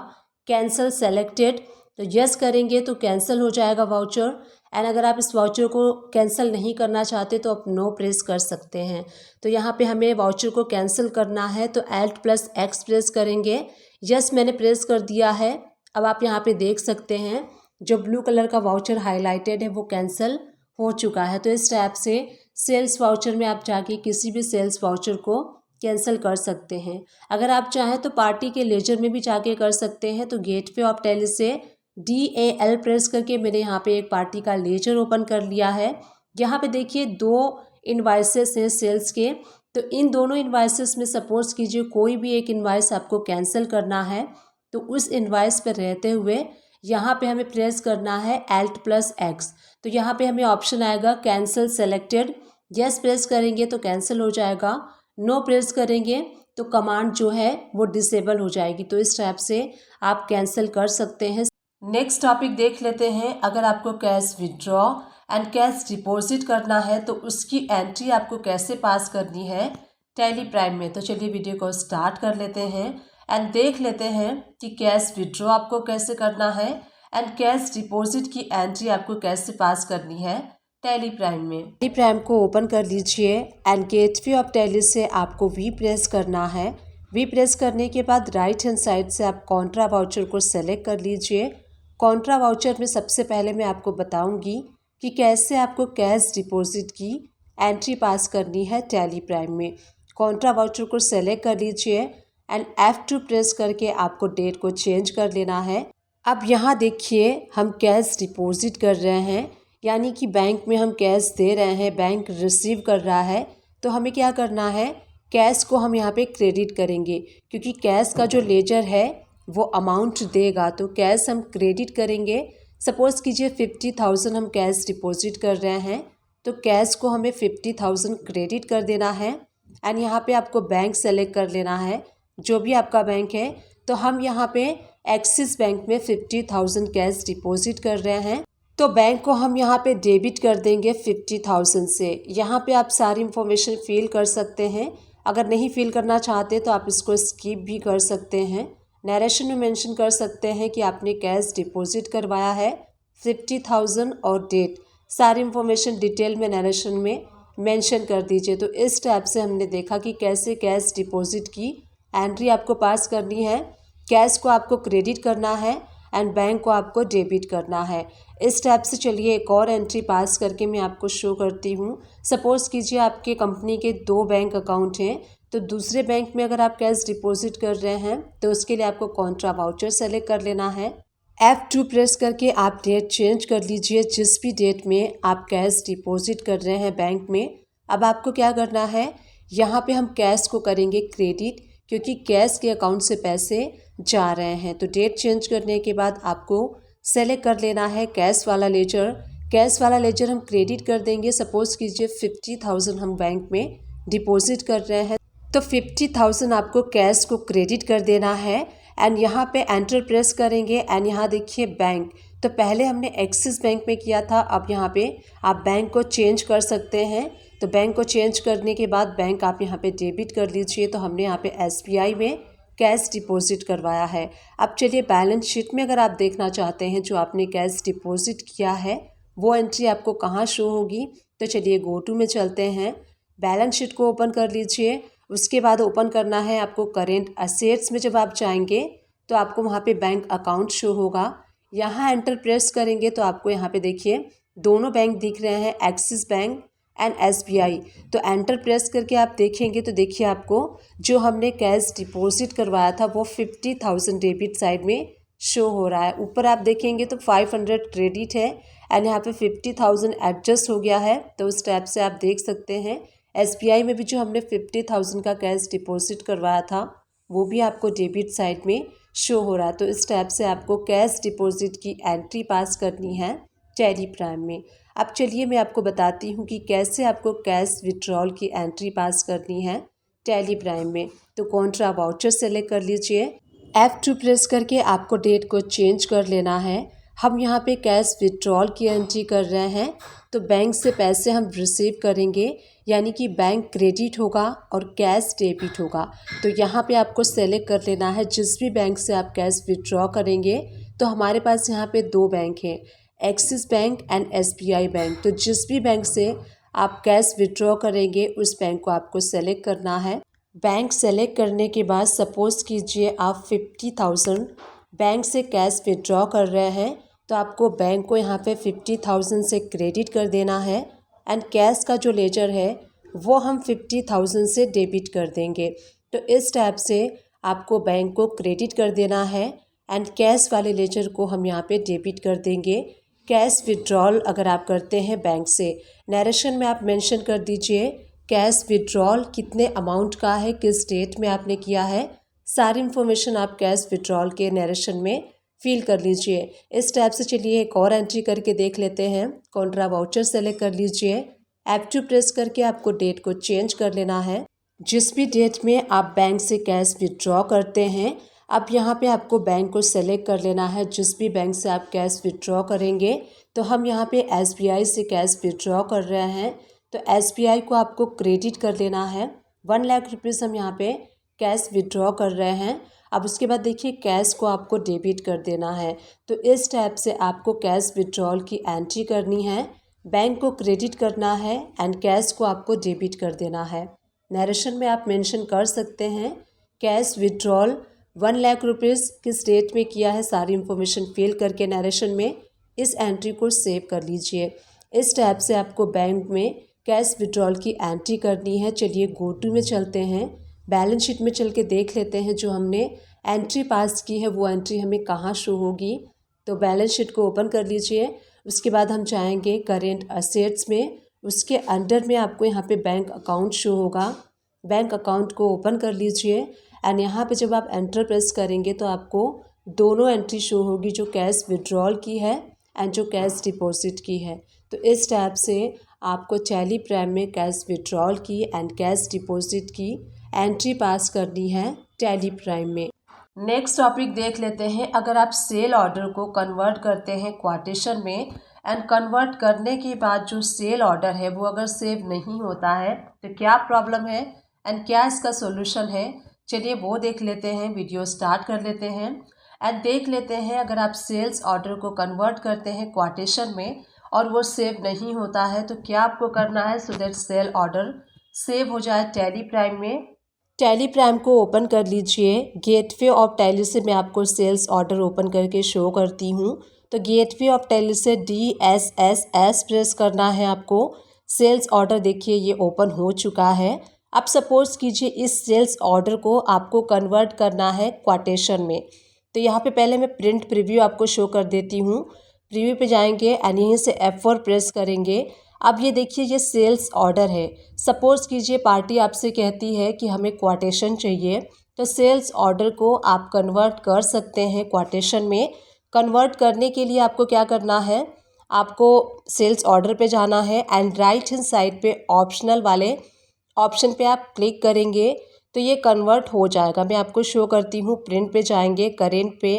कैंसिल सेलेक्टेड, तो यस करेंगे तो कैंसिल हो जाएगा वाउचर एंड अगर आप इस वाउचर को कैंसिल नहीं करना चाहते तो आप नो प्रेस कर सकते हैं। तो यहाँ पे हमें वाउचर को कैंसिल करना है तो Alt+X प्रेस करेंगे, यस मैंने प्रेस कर दिया है। अब आप यहाँ पे देख सकते हैं जो ब्लू कलर का वाउचर हाईलाइटेड है वो कैंसिल हो चुका है। तो इस टाइप से सेल्स वाउचर में आप जाके किसी भी सेल्स वाउचर को कैंसिल कर सकते हैं। अगर आप चाहें तो पार्टी के लेजर में भी जाके कर सकते हैं। तो गेटवे ऑफ टैली से DAL प्रेस करके मैंने यहाँ पे एक पार्टी का लेजर ओपन कर लिया है। यहाँ पे देखिए 2 इनवाइसेस हैं सेल्स के, तो इन दोनों इनवाइसेस में सपोज कीजिए कोई भी एक इनवाइस आपको कैंसिल करना है, तो उस इनवाइस पर रहते हुए यहाँ पे हमें प्रेस करना है Alt+X। तो यहाँ पे हमें ऑप्शन आएगा कैंसिल सेलेक्टेड। यस प्रेस करेंगे तो कैंसिल हो जाएगा, नो प्रेस करेंगे तो कमांड जो है वो डिसेबल हो जाएगी। तो इस टाइप से आप कैंसिल कर सकते हैं। नेक्स्ट टॉपिक देख लेते हैं। अगर आपको cash withdraw and cash deposit करना है तो उसकी एंट्री आपको कैसे पास करनी है टैली प्राइम में। तो चलिए वीडियो को स्टार्ट कर लेते हैं एंड देख लेते हैं कि कैश विड्रॉ आपको कैसे करना है एंड कैश डिपॉजिट की एंट्री आपको कैसे पास करनी है टैली प्राइम में। टैली प्राइम को ओपन कर लीजिए एंड गेटवे ऑफ टैली से आपको वी प्रेस करना है। वी प्रेस करने के बाद राइट हैंड साइड से आप कॉन्ट्रा वाउचर को सेलेक्ट कर लीजिए। कॉन्ट्रा वाउचर में सबसे पहले मैं आपको बताऊंगी कि कैसे आपको कैश डिपॉजिट की एंट्री पास करनी है टैली प्राइम में। कॉन्ट्रा वाउचर को सेलेक्ट कर लीजिए एंड F2 प्रेस करके आपको डेट को चेंज कर लेना है। अब यहाँ देखिए हम कैश डिपॉजिट कर रहे हैं, यानी कि बैंक में हम कैश दे रहे हैं, बैंक रिसीव कर रहा है। तो हमें क्या करना है, कैश को हम यहाँ पे क्रेडिट करेंगे, क्योंकि कैश का जो लेजर है वो अमाउंट देगा, तो कैश हम क्रेडिट करेंगे। सपोज़ कीजिए 50,000 हम कैश डिपॉजिट कर रहे हैं, तो कैश को हमें 50,000 क्रेडिट कर देना है। एंड यहाँ पे आपको बैंक सेलेक्ट कर लेना है, जो भी आपका बैंक है। तो हम यहाँ पे एक्सिस बैंक में 50,000 कैश डिपॉजिट कर रहे हैं, तो बैंक को हम यहाँ पे डेबिट कर देंगे 50,000 से। यहाँ पे आप सारी इन्फॉर्मेशन फिल कर सकते हैं, अगर नहीं फिल करना चाहते तो आप इसको स्किप भी कर सकते हैं। नरेशन में मेंशन कर सकते हैं कि आपने कैश डिपॉजिट करवाया है 50,000 और डेट, सारी इन्फॉर्मेशन डिटेल में नरेशन में मेंशन कर दीजिए। तो इस टाइप से हमने देखा कि कैसे कैश डिपॉजिट की एंट्री आपको पास करनी है। कैश को आपको क्रेडिट करना है एंड बैंक को आपको डेबिट करना है। इस टाइप से चलिए एक और एंट्री पास करके मैं आपको शो करती हूँ। सपोज़ कीजिए आपके कंपनी के 2 बैंक अकाउंट हैं, तो दूसरे बैंक में अगर आप कैश डिपॉजिट कर रहे हैं तो उसके लिए आपको कॉन्ट्रा वाउचर सेलेक्ट कर लेना है। F2 प्रेस करके आप डेट चेंज कर लीजिए, जिस भी डेट में आप कैश डिपॉजिट कर रहे हैं बैंक में। अब आपको क्या करना है, यहाँ पे हम कैश को करेंगे क्रेडिट, क्योंकि कैश के अकाउंट से पैसे जा रहे हैं। तो डेट चेंज करने के बाद आपको सेलेक्ट कर लेना है कैश वाला लेजर। कैश वाला लेजर हम क्रेडिट कर देंगे। सपोज़ कीजिए 50,000 हम बैंक में डिपॉजिट कर रहे हैं, तो 50,000 आपको कैश को क्रेडिट कर देना है। एंड यहाँ पे एंटर प्रेस करेंगे एंड यहाँ देखिए बैंक, तो पहले हमने एक्सिस बैंक में किया था, अब यहाँ पे आप बैंक को चेंज कर सकते हैं। तो बैंक को चेंज करने के बाद बैंक आप यहाँ पे डेबिट कर लीजिए। तो हमने यहाँ पे SBI में कैश डिपॉजिट करवाया है। अब चलिए बैलेंस शीट में अगर आप देखना चाहते हैं जो आपने कैश डिपॉजिट किया है वो एंट्री आपको कहाँ शो होगी, तो चलिए गो टू में चलते हैं। बैलेंस शीट को ओपन कर लीजिए। उसके बाद ओपन करना है आपको करेंट असेट्स में। जब आप जाएंगे तो आपको वहाँ पे बैंक अकाउंट शो होगा। यहाँ एंटर प्रेस करेंगे तो आपको यहाँ पे देखिए दोनों बैंक दिख रहे हैं, एक्सिस बैंक एंड SBI। तो एंटर प्रेस करके आप देखेंगे तो देखिए आपको जो हमने कैश डिपॉजिट करवाया था वो 50,000 डेबिट साइड में शो हो रहा है। ऊपर आप देखेंगे तो 500 क्रेडिट है एंड यहाँ पे 50,000 एडजस्ट हो गया है। तो उस टाइप से आप देख सकते हैं SBI में भी जो हमने 50,000 का कैश डिपॉजिट करवाया था वो भी आपको डेबिट साइड में शो हो रहा है। तो इस टाइप से आपको कैश डिपॉजिट की एंट्री पास करनी है टैली प्राइम में। अब चलिए मैं आपको बताती हूँ कि कैसे आपको कैश विड्रॉल की एंट्री पास करनी है टैली प्राइम में। तो कॉन्ट्रा वाउचर सेलेक्ट कर लीजिए, F2 प्रेस करके आपको डेट को चेंज कर लेना है। हम यहाँ पे कैश विड्रॉल की एंट्री कर रहे हैं, तो बैंक से पैसे हम रिसीव करेंगे, यानी कि बैंक क्रेडिट होगा और कैश डेबिट होगा। तो यहाँ पे आपको सेलेक्ट कर लेना है जिस भी बैंक से आप कैश विड्रॉ करेंगे। तो हमारे पास यहाँ पे 2 बैंक हैं, axis bank and SBI bank. तो जिस भी बैंक से आप कैश विड्रॉ करेंगे उस बैंक को आपको सेलेक्ट करना है। बैंक सेलेक्ट करने के बाद सपोज़ कीजिए आप 50,000 बैंक से कैश विड्रॉ कर रहे हैं, तो आपको बैंक को यहाँ पे 50,000 से क्रेडिट कर देना है एंड कैश का जो लेजर है वो हम 50,000 से डेबिट कर देंगे। तो इस टाइप से आपको बैंक को क्रेडिट कर देना है एंड कैश वाले लेजर को हम यहाँ पे डेबिट कर देंगे। कैश विड्रॉल अगर आप करते हैं बैंक से, नरेशन में आप मेंशन कर दीजिए कैश विड्रॉल कितने अमाउंट का है, किस डेट में आपने किया है, सारी इन्फॉर्मेशन आप कैश विड्रॉल के नरेशन में फिल कर लीजिए। इस टाइप से चलिए एक और एंट्री करके देख लेते हैं। कॉन्ट्रा वाउचर सेलेक्ट कर लीजिए। F2 प्रेस करके आपको डेट को चेंज कर लेना है। जिस भी डेट में आप बैंक से कैश विड्रॉ करते हैं, अब यहाँ पे आपको बैंक को सेलेक्ट कर लेना है। जिस भी बैंक से आप कैश विड्रॉ करेंगे, तो हम यहाँ पे SBI से कैश विड्रॉ कर रहे हैं, तो SBI को आपको क्रेडिट कर लेना है। 1 लाख रुपीज़ हम यहाँ पे कैश विड्रॉ कर रहे हैं। अब उसके बाद देखिए कैश को आपको डेबिट कर देना है। तो इस टाइप से आपको कैश विड्रॉल की एंट्री करनी है। बैंक को क्रेडिट करना है एंड कैश को आपको डेबिट कर देना है। नरेशन में आप मेंशन कर सकते हैं कैश विड्रॉल 1 लाख रुपीज़ किस डेट में किया है, सारी इन्फॉर्मेशन फिल करके नरेशन में इस एंट्री को सेव कर लीजिए। इस टाइप से आपको बैंक में कैश विड्रॉल की एंट्री करनी है। चलिए गो टू में चलते हैं। बैलेंस शीट में चल के देख लेते हैं जो हमने एंट्री पास की है वो एंट्री हमें कहाँ शो होगी। तो बैलेंस शीट को ओपन कर लीजिए। उसके बाद हम जाएंगे करेंट असेट्स में। उसके अंडर में आपको यहाँ पे बैंक अकाउंट शो होगा। बैंक अकाउंट को ओपन कर लीजिए एंड यहाँ पे जब आप एंटर प्रेस करेंगे तो आपको दोनों एंट्री शो होगी, जो कैश विड्रॉल की है एंड जो कैश डिपॉजिट की है। तो इस टाइप से आपको टैली प्राइम में कैश विड्रॉल की एंड कैश डिपॉजिट की एंट्री पास करनी है टैली प्राइम में। नेक्स्ट टॉपिक देख लेते हैं। अगर आप सेल ऑर्डर को कन्वर्ट करते हैं क्वाटेशन में एंड कन्वर्ट करने के बाद जो सेल ऑर्डर है वो अगर सेव नहीं होता है तो क्या प्रॉब्लम है एंड क्या इसका सॉल्यूशन है, चलिए वो देख लेते हैं। वीडियो स्टार्ट कर लेते हैं एंड देख लेते हैं। अगर आप सेल्स ऑर्डर को कन्वर्ट करते हैं क्वाटेशन में और वो सेव नहीं होता है तो क्या आपको करना है so that sale order save हो जाए टैली प्राइम में। टैली प्राइम को ओपन कर लीजिए। गेटवे ऑफ टैली से मैं आपको सेल्स ऑर्डर ओपन करके शो करती हूँ। तो गेटवे ऑफ टैली से DSSS प्रेस करना है आपको। सेल्स ऑर्डर देखिए ये ओपन हो चुका है। अब सपोज कीजिए इस सेल्स ऑर्डर को आपको कन्वर्ट करना है क्वाटेशन में। तो यहाँ पे पहले मैं प्रिंट प्रीव्यू आपको शो कर देती हूँ। प्रीव्यू पे जाएंगे एंड यहीं से F4 प्रेस करेंगे। अब ये देखिए ये सेल्स ऑर्डर है। सपोज कीजिए पार्टी आपसे कहती है कि हमें क्वाटेशन चाहिए, तो सेल्स ऑर्डर को आप कन्वर्ट कर सकते हैं क्वाटेशन में। कन्वर्ट करने के लिए आपको क्या करना है, आपको सेल्स ऑर्डर पे जाना है एंड राइट हैंड साइड पे ऑप्शनल वाले ऑप्शन पे आप क्लिक करेंगे तो ये कन्वर्ट हो जाएगा। मैं आपको शो करती हूँ। प्रिंट पे जाएंगे, करेंट पे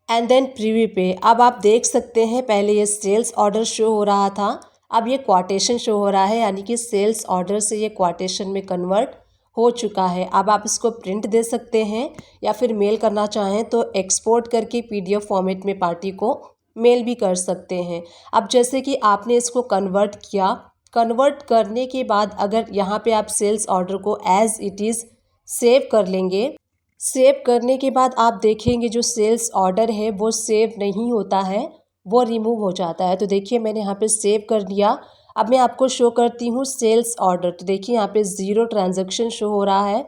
एंड देन प्रीव्यू पे। अब आप देख सकते हैं पहले ये सेल्स ऑर्डर शो हो रहा था, अब ये क्वाटेशन शो हो रहा है, यानी कि सेल्स ऑर्डर से ये क्वाटेशन में कन्वर्ट हो चुका है। अब आप इसको प्रिंट दे सकते हैं या फिर मेल करना चाहें तो एक्सपोर्ट करके PDF फॉर्मेट में पार्टी को मेल भी कर सकते हैं। अब जैसे कि आपने इसको कन्वर्ट किया, कन्वर्ट करने के बाद अगर यहाँ पे आप सेल्स ऑर्डर को एज इट इज़ सेव कर लेंगे, सेव करने के बाद आप देखेंगे जो सेल्स ऑर्डर है वो सेव नहीं होता है, वो रिमूव हो जाता है। तो देखिए मैंने यहाँ पे सेव कर दिया। अब मैं आपको शो करती हूँ सेल्स ऑर्डर। तो देखिए यहाँ पे 0 ट्रांजैक्शन शो हो रहा है,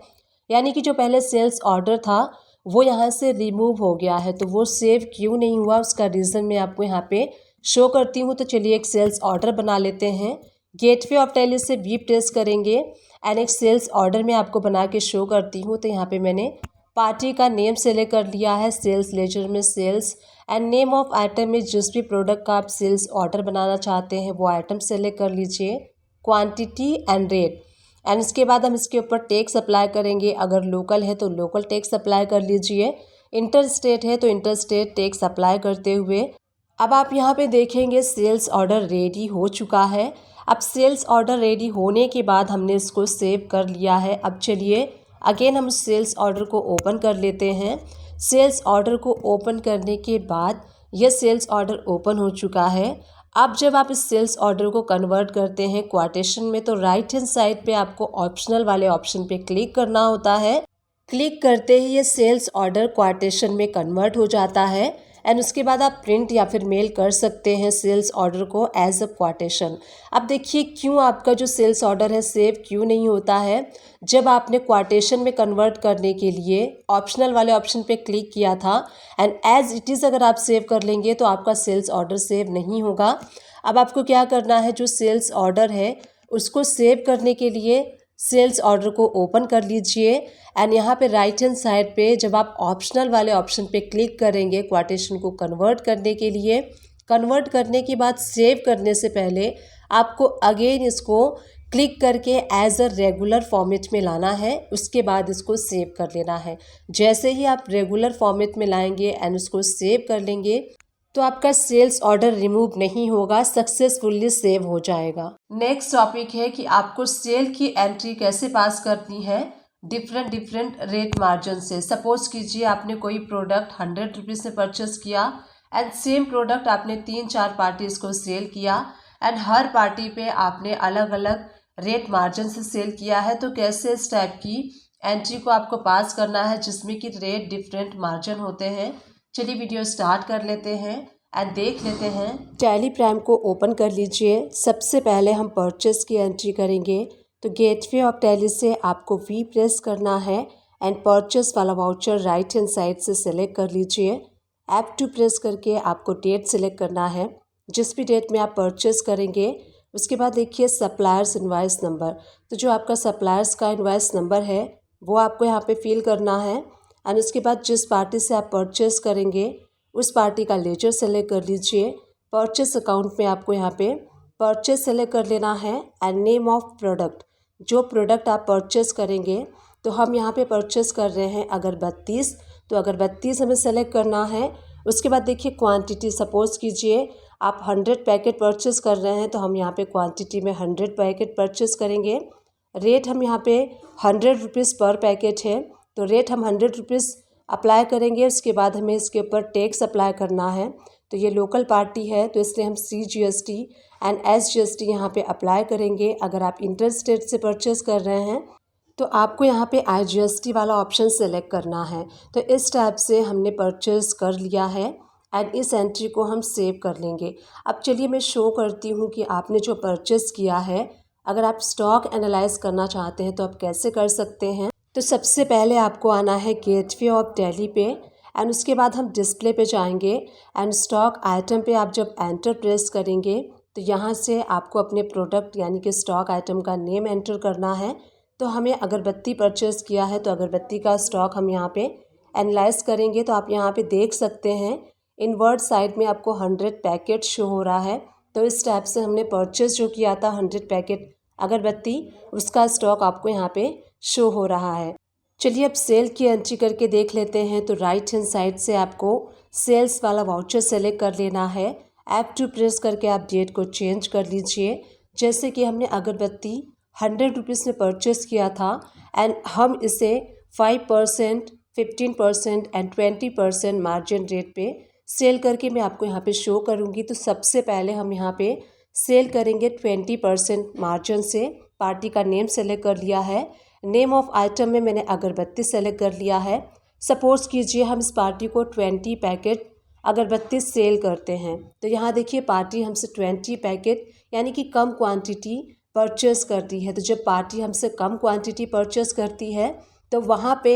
यानी कि जो पहले सेल्स ऑर्डर था वो यहाँ से रिमूव हो गया है। तो वो सेव क्यों नहीं हुआ उसका रीज़न मैं आपको यहाँ पे शो करती हूँ। तो चलिए एक सेल्स ऑर्डर बना लेते हैं। गेटवे ऑफ टैली से V प्रेस करेंगे एंड एक सेल्स ऑर्डर में आपको बना के शो करती हूँ। तो यहाँ पे मैंने पार्टी का नेम सेलेक्ट कर लिया है, सेल्स लेजर में sales and name of item में जिस भी प्रोडक्ट का आप सेल्स ऑर्डर बनाना चाहते हैं वो आइटम सेलेक्ट कर लीजिए, क्वांटिटी एंड रेट एंड इसके बाद हम इसके ऊपर टैक्स अप्लाई करेंगे। अगर लोकल है तो लोकल टैक्स अप्लाई कर लीजिए, इंटर स्टेट है तो इंटर स्टेट टैक्स अप्लाई करते हुए अब आप यहाँ पे देखेंगे सेल्स ऑर्डर रेडी हो चुका है। अब सेल्स ऑर्डर रेडी होने के बाद हमने इसको सेव कर लिया है। अब चलिए अगेन हम सेल्स ऑर्डर को ओपन कर लेते हैं। सेल्स ऑर्डर को ओपन करने के बाद यह सेल्स ऑर्डर ओपन हो चुका है। अब जब आप इस सेल्स ऑर्डर को कन्वर्ट करते हैं क्वाटेशन में तो राइट हैंड साइड पे आपको ऑप्शनल वाले ऑप्शन पे क्लिक करना होता है। क्लिक करते ही ये सेल्स ऑर्डर क्वाटेशन में कन्वर्ट हो जाता है एंड उसके बाद आप प्रिंट या फिर मेल कर सकते हैं सेल्स ऑर्डर को एज अ क्वाटेशन। अब देखिए क्यों आपका जो सेल्स ऑर्डर है सेव क्यों नहीं होता है। जब आपने क्वाटेशन में कन्वर्ट करने के लिए ऑप्शनल वाले ऑप्शन पे क्लिक किया था एंड एज इट इज़ अगर आप सेव कर लेंगे तो आपका सेल्स ऑर्डर सेव नहीं होगा। अब आपको क्या करना है, जो सेल्स ऑर्डर है उसको सेव करने के लिए सेल्स ऑर्डर को ओपन कर लीजिए एंड यहाँ पे राइट हैंड साइड पे जब आप ऑप्शनल वाले ऑप्शन पे क्लिक करेंगे क्वाटेशन को कन्वर्ट करने के लिए, कन्वर्ट करने के बाद सेव करने से पहले आपको अगेन इसको क्लिक करके एज अ रेगुलर फॉर्मेट में लाना है, उसके बाद इसको सेव कर लेना है। जैसे ही आप रेगुलर फॉर्मेट में लाएंगे एंड उसको सेव कर लेंगे तो आपका सेल्स ऑर्डर रिमूव नहीं होगा, सक्सेसफुली सेव हो जाएगा। नेक्स्ट टॉपिक है कि आपको सेल की एंट्री कैसे पास करनी है डिफरेंट रेट मार्जिन से। सपोज कीजिए आपने कोई प्रोडक्ट 100 रुपीज़ में परचेस किया एंड सेम प्रोडक्ट आपने 3-4 पार्टीज को सेल किया एंड हर पार्टी पे आपने अलग अलग रेट मार्जिन से सेल किया है। तो कैसे इस टाइप की एंट्री को आपको पास करना है जिसमें कि रेट डिफरेंट मार्जिन होते हैं। चलिए वीडियो स्टार्ट कर लेते हैं एंड देख लेते हैं। टैली प्राइम को ओपन कर लीजिए। सबसे पहले हम परचेस की एंट्री करेंगे तो गेटवे ऑफ टैली से आपको वी प्रेस करना है एंड परचेस वाला वाउचर राइट हैंड साइड से सेलेक्ट कर लीजिए। F2 प्रेस करके आपको डेट सेलेक्ट करना है, जिस भी डेट में आप परचेस करेंगे। उसके बाद देखिए सप्लायर्स इनवाइस नंबर, तो जो आपका सप्लायर्स का इनवाइस नंबर है वो आपको यहाँ पे फिल करना है एंड उसके बाद जिस पार्टी से आप परचेस करेंगे उस पार्टी का लेजर सेलेक्ट कर लीजिए। परचेस अकाउंट में आपको यहाँ पे परचेस सेलेक्ट कर लेना है एंड नेम ऑफ प्रोडक्ट, जो प्रोडक्ट आप परचेस करेंगे। तो हम यहाँ पे परचेस कर रहे हैं अगरबत्तीस, तो अगरबत्तीस हमें सेलेक्ट करना है। उसके बाद देखिए क्वांटिटी, सपोज कीजिए आप 100 पैकेट परचेस कर रहे हैं तो हम यहाँ पे क्वांटिटी में 100 पैकेट परचेस करेंगे। रेट हम यहाँ पे 100 रुपीज़ पर पैकेट है, तो रेट हम 100 रुपीज़ अप्लाई करेंगे। उसके बाद हमें इसके ऊपर टैक्स अप्लाई करना है। तो ये लोकल पार्टी है तो इसलिए हम CGST एंड SGST यहाँ पे अप्लाई करेंगे। अगर आप इंटर स्टेट से परचेस कर रहे हैं तो आपको यहाँ पे IGST वाला ऑप्शन सेलेक्ट करना है। तो इस टाइप से हमने परचेस कर लिया है एंड इस एंट्री को हम सेव कर लेंगे। अब चलिए मैं शो करती हूँ कि आपने जो परचेस किया है, अगर आप स्टॉक एनालाइज करना चाहते हैं तो आप कैसे कर सकते हैं। तो सबसे पहले आपको आना है गेटवे ऑफ टैली पे एंड उसके बाद हम डिस्प्ले पे जाएंगे एंड स्टॉक आइटम पे आप जब एंटर प्रेस करेंगे तो यहाँ से आपको अपने प्रोडक्ट यानी कि स्टॉक आइटम का नेम एंटर करना है। तो हमें अगरबत्ती परचेस किया है तो अगरबत्ती का स्टॉक हम यहाँ पे एनालाइज करेंगे। तो आप यहाँ पे देख सकते हैं इनवर्ड साइड में आपको 100 पैकेट शो हो रहा है। तो इस टाइप से हमने परचेस जो किया था 100 पैकेट अगरबत्ती, उसका स्टॉक आपको यहाँ पे शो हो रहा है। चलिए अब सेल की एंट्री करके देख लेते हैं। तो राइट हैंड साइड से आपको सेल्स वाला वाउचर सेलेक्ट कर लेना है। F2 प्रेस करके आप डेट को चेंज कर लीजिए। जैसे कि हमने अगरबत्ती 100 रुपीज़ में परचेस किया था एंड हम इसे 5%, 15% एंड 20% मार्जिन रेट पे सेल करके मैं आपको यहाँ पे शो करूँगी। तो सबसे पहले हम यहाँ पे सेल करेंगे 20% मार्जिन से। पार्टी का नेम सेलेक्ट कर लिया है। नेम ऑफ आइटम में मैंने अगरबत्ती सेलेक्ट कर लिया है। सपोज कीजिए हम इस पार्टी को 20 पैकेट अगरबत्ती सेल करते हैं। तो यहाँ देखिए पार्टी हमसे 20 पैकेट यानी कि कम क्वांटिटी परचेस करती है। तो जब पार्टी हमसे कम क्वांटिटी परचेस करती है तो वहाँ पे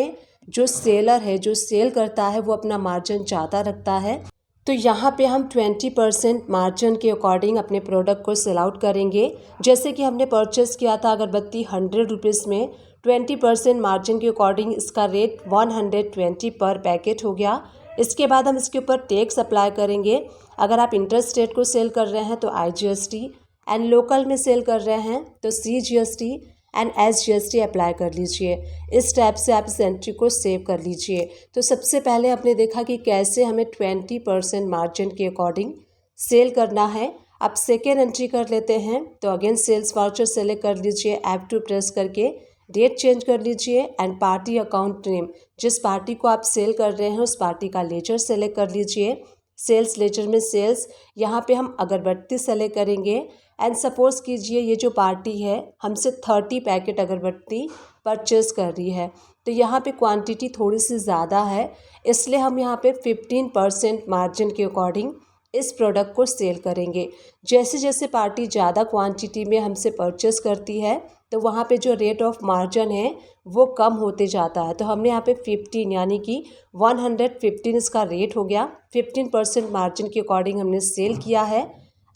जो सेलर है, जो सेल करता है, वो अपना मार्जिन ज़्यादा रखता है। तो यहाँ पे हम 20% मार्जिन के अकॉर्डिंग अपने प्रोडक्ट को सेल आउट करेंगे। जैसे कि हमने परचेस किया था अगरबत्ती 100 रुपीज़ में, 20% मार्जिन के अकॉर्डिंग इसका रेट 120 पर पैकेट हो गया। इसके बाद हम इसके ऊपर टैक्स अप्लाई करेंगे। अगर आप इंटर स्टेट को सेल कर रहे हैं तो IGST एंड लोकल में सेल कर रहे हैं तो CGST एंड SGST अप्लाई कर लीजिए। इस टाइप से आप इस एंट्री को सेव कर लीजिए। तो सबसे पहले आपने देखा कि कैसे हमें 20% मार्जिन के अकॉर्डिंग सेल करना है। अब सेकेंड एंट्री कर लेते हैं। तो अगेन सेल्स वाउचर सेलेक्ट कर लीजिए, F2 प्रेस करके डेट चेंज कर लीजिए एंड पार्टी अकाउंट नेम, जिस पार्टी को आप सेल कर रहे हैं उस पार्टी का लेजर सेलेक्ट कर लीजिए। सेल्स लेजर में सेल्स, यहाँ पे हम अगरबत्ती सेलेक्ट करेंगे एंड सपोज कीजिए ये जो पार्टी है हमसे 30 पैकेट अगरबत्ती परचेस कर रही है। तो यहाँ पे क्वांटिटी थोड़ी सी ज़्यादा है, इसलिए हम यहाँ पे 15% मार्जिन के अकॉर्डिंग इस प्रोडक्ट को सेल करेंगे। जैसे जैसे पार्टी ज़्यादा क्वांटिटी में हमसे परचेस करती है तो वहाँ पे जो रेट ऑफ मार्जिन है वो कम होते जाता है। तो हमने यहाँ पे 15 यानी कि 115 इसका रेट हो गया। 15% मार्जिन के अकॉर्डिंग हमने सेल किया है।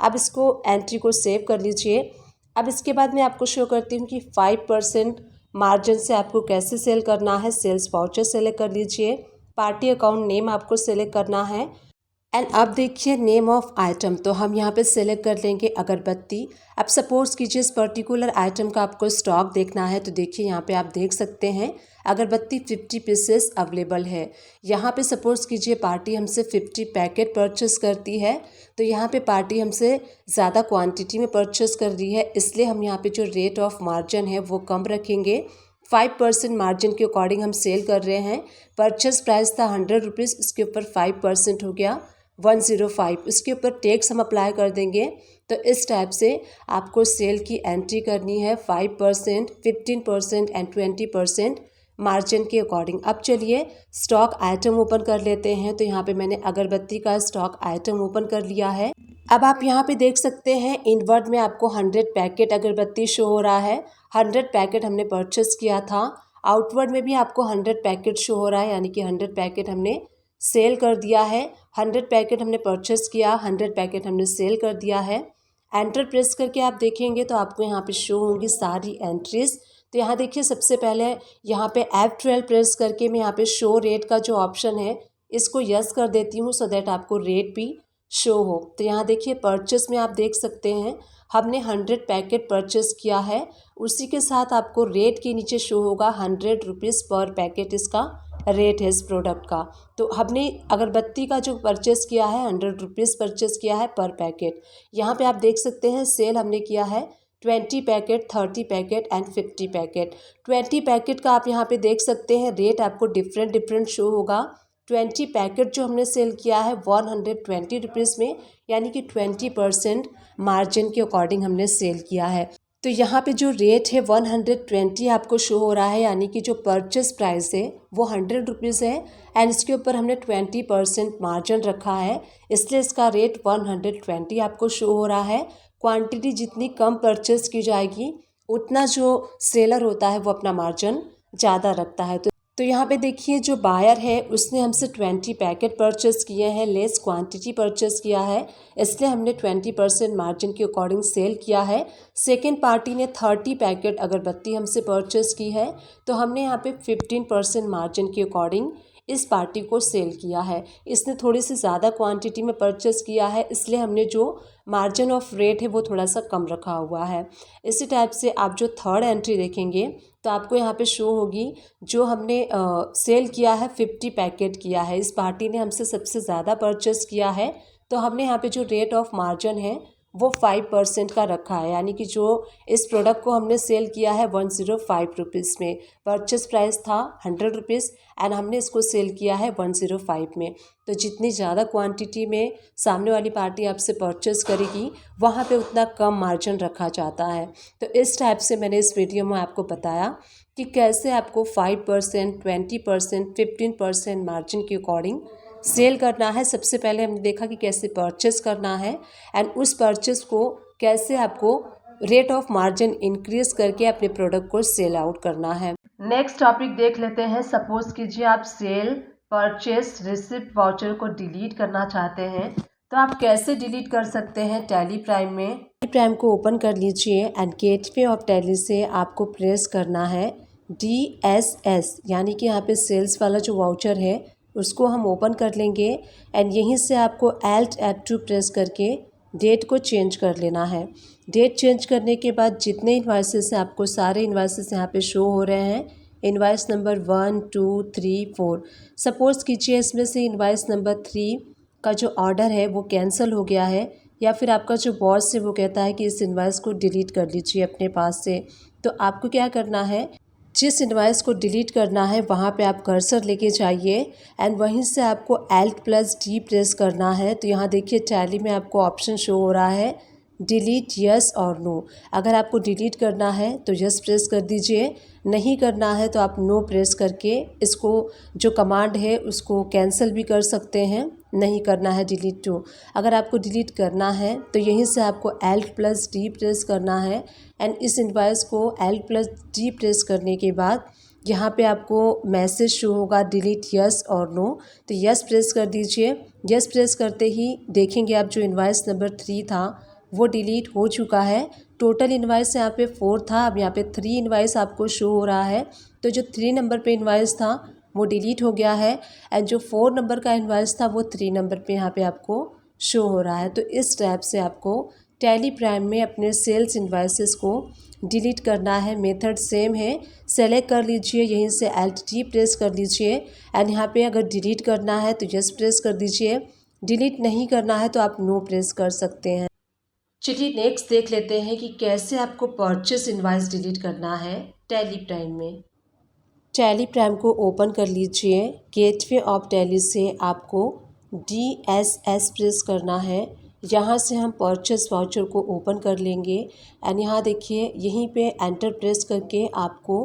अब इसको एंट्री को सेव कर लीजिए। अब इसके बाद मैं आपको शो करती हूँ कि 5% मार्जिन से आपको कैसे सेल करना है, सेल्स वाउचर सेलेक्ट कर लीजिए। पार्टी अकाउंट नेम आपको सेलेक्ट करना है। एंड अब देखिए नेम ऑफ आइटम, तो हम यहाँ पे सेलेक्ट कर लेंगे अगरबत्ती। अब सपोज कीजिए इस पर्टिकुलर आइटम का आपको स्टॉक देखना है, तो देखिए यहाँ पे आप देख सकते हैं अगरबत्ती 50 पीसेस अवेलेबल है। यहाँ पे सपोज कीजिए पार्टी हमसे 50 पैकेट परचेस करती है, तो यहाँ पे पार्टी हमसे ज़्यादा क्वांटिटी में परचेस कर रही है, इसलिए हम यहाँ पे जो रेट ऑफ मार्जिन है वो कम रखेंगे। 5% मार्जिन के अकॉर्डिंग हम सेल कर रहे हैं। परचेस प्राइस था 100 रुपीज़, उसके ऊपर 5% हो गया 105, इसके ऊपर टैक्स हम अप्लाई कर देंगे। तो इस टाइप से आपको सेल की एंट्री करनी है 5%, 15% एंड 20% मार्जिन के अकॉर्डिंग। अब चलिए स्टॉक आइटम ओपन कर लेते हैं। तो यहाँ पे मैंने अगरबत्ती का स्टॉक आइटम ओपन कर लिया है। अब आप यहाँ पे देख सकते हैं इनवर्ड में आपको 100 पैकेट अगरबत्ती शो हो रहा है। 100 पैकेट हमने परचेस किया था। आउटवर्ड में भी आपको 100 पैकेट शो हो रहा है, यानी कि 100 पैकेट हमने सेल कर दिया है। 100 पैकेट हमने परचेस किया, 100 पैकेट हमने सेल कर दिया है। एंटर प्रेस करके आप देखेंगे तो आपको यहाँ पे शो होंगी सारी एंट्रीज। तो यहाँ देखिए सबसे पहले यहाँ पे F12 प्रेस करके मैं यहाँ पे शो रेट का जो ऑप्शन है इसको यस कर देती हूँ, सो दैट आपको रेट भी शो हो। तो यहाँ देखिए परचेस में आप देख सकते हैं हमने 100 पैकेट परचेस किया है, उसी के साथ आपको रेट के नीचे शो होगा 100 रुपीज़ पर पैकेट इसका रेट है इस प्रोडक्ट का। तो हमने अगरबत्ती का जो परचेस किया है 100 रुपीज़ परचेस किया है पर पैकेट। यहाँ पे आप देख सकते हैं सेल हमने किया है 20 packet, 30 packet and 50 packet. 20 packet का आप यहाँ पे देख सकते हैं रेट आपको डिफरेंट शो होगा। 20 पैकेट जो हमने सेल किया है 120 रुपीज़ में, यानी कि 20% मार्जिन के अकॉर्डिंग हमने सेल किया है। तो यहाँ पे जो रेट है 120 आपको शो हो रहा है, यानी कि जो परचेस प्राइस है वो 100 रुपीज़ है एंड इसके ऊपर हमने 20% मार्जिन रखा है, इसलिए इसका रेट 120 आपको शो हो रहा है। क्वांटिटी जितनी कम परचेस की जाएगी उतना जो सेलर होता है वो अपना मार्जिन ज़्यादा रखता है। तो यहाँ पे देखिए जो बायर है उसने हमसे 20 पैकेट परचेस किए हैं, लेस क्वांटिटी परचेस किया है, इसलिए हमने 20% मार्जिन के अकॉर्डिंग सेल किया है। सेकेंड पार्टी ने 30 पैकेट अगरबत्ती हमसे परचेस की है, तो हमने यहाँ पे 15% मार्जिन के अकॉर्डिंग इस पार्टी को सेल किया है। इसने थोड़ी सी ज़्यादा क्वांटिटी में परचेस किया है, इसलिए हमने जो मार्जिन ऑफ रेट है वो थोड़ा सा कम रखा हुआ है। इसी टाइप से आप जो थर्ड एंट्री देखेंगे तो आपको यहाँ पे शो होगी जो हमने सेल किया है 50 पैकेट किया है, इस पार्टी ने हमसे सबसे ज़्यादा परचेस किया है, तो हमने यहाँ पे जो रेट ऑफ मार्जिन है वो 5% का रखा है, यानी कि जो इस प्रोडक्ट को हमने सेल किया है 105 रुपीज़ में। परचेस प्राइस था 100 रुपीज़ एंड हमने इसको सेल किया है 105 में। तो जितनी ज़्यादा क्वांटिटी में सामने वाली पार्टी आपसे परचेस करेगी वहाँ पे उतना कम मार्जिन रखा जाता है। तो इस टाइप से मैंने इस वीडियो में आपको बताया कि कैसे आपको 5%, 20%, 15% मार्जिन के अकॉर्डिंग सेल करना है। सबसे पहले हमने देखा कि कैसे परचेस करना है एंड उस परचेस को कैसे आपको रेट ऑफ मार्जिन इंक्रीज करके अपने प्रोडक्ट को सेल आउट करना है। नेक्स्ट टॉपिक देख लेते हैं। सपोज कीजिए आप सेल, परचेस, रिसिप्ट, वाउचर को डिलीट करना चाहते हैं, तो आप कैसे डिलीट कर सकते हैं। टैली प्राइम में टैली प्राइम को ओपन कर लीजिए एंड गेटवे ऑफ टैली से आपको प्रेस करना है DSS, यानी कि यहाँ पे सेल्स वाला जो वाउचर है उसको हम ओपन कर लेंगे एंड यहीं से आपको Alt F2 प्रेस करके डेट को चेंज कर लेना है। डेट चेंज करने के बाद जितने इन्वाइसेस हैं आपको सारे इन्वाइसेस यहाँ पे शो हो रहे हैं। Invoice number 1, 2, 3, 4। सपोज़ कीजिए इसमें से इन्वाइस नंबर 3 का जो ऑर्डर है वो कैंसिल हो गया है, या फिर आपका जो बॉस है वो कहता है कि इस इन्वाइस को डिलीट कर लीजिए अपने पास से। तो आपको क्या करना है, जिस इन्वाइस को डिलीट करना है वहाँ पे आप कर्सर लेके जाइए एंड वहीं से आपको Alt+D प्रेस करना है। तो यहाँ देखिए टैली में आपको ऑप्शन शो हो रहा है डिलीट यस और नो। अगर आपको डिलीट करना है तो यस प्रेस कर दीजिए, नहीं करना है तो आप नो प्रेस करके इसको जो कमांड है उसको कैंसिल भी कर सकते हैं। नहीं करना है डिलीट टू। अगर आपको डिलीट करना है तो यहीं से आपको Alt+D प्रेस करना है एंड इस इन्वाइस को Alt+D प्रेस करने के बाद यहाँ पे आपको मैसेज शो होगा डिलीट यस और नो। तो यस प्रेस कर दीजिए। यस प्रेस करते ही देखेंगे आप जो इन्वाइस नंबर 3 था वो डिलीट हो चुका है। टोटल इनवाइस यहाँ पे 4 था, अब यहाँ पे 3 इनवाइस आपको शो हो रहा है। तो जो 3 नंबर पे इनवाइस था वो डिलीट हो गया है एंड जो 4 नंबर का इनवाइस था वो 3 नंबर पे यहाँ पे आपको शो हो रहा है। तो इस टाइप से आपको टैली प्राइम में अपने सेल्स इनवाइसेस को डिलीट करना है। मेथड सेम है, सेलेक्ट कर लीजिए, यहीं से Alt T प्रेस कर लीजिए एंड यहाँ पे अगर डिलीट करना है तो यस प्रेस कर दीजिए, डिलीट नहीं करना है तो आप नो प्रेस कर सकते हैं। चलिए नेक्स्ट देख लेते हैं कि कैसे आपको परचेस इनवाइस डिलीट करना है टैली प्राइम में। टैली प्राइम को ओपन कर लीजिए, गेटवे ऑफ टैली से आपको DSS प्रेस करना है। यहाँ से हम परचेस वाउचर को ओपन कर लेंगे एंड यहाँ देखिए यहीं पे एंटर प्रेस करके आपको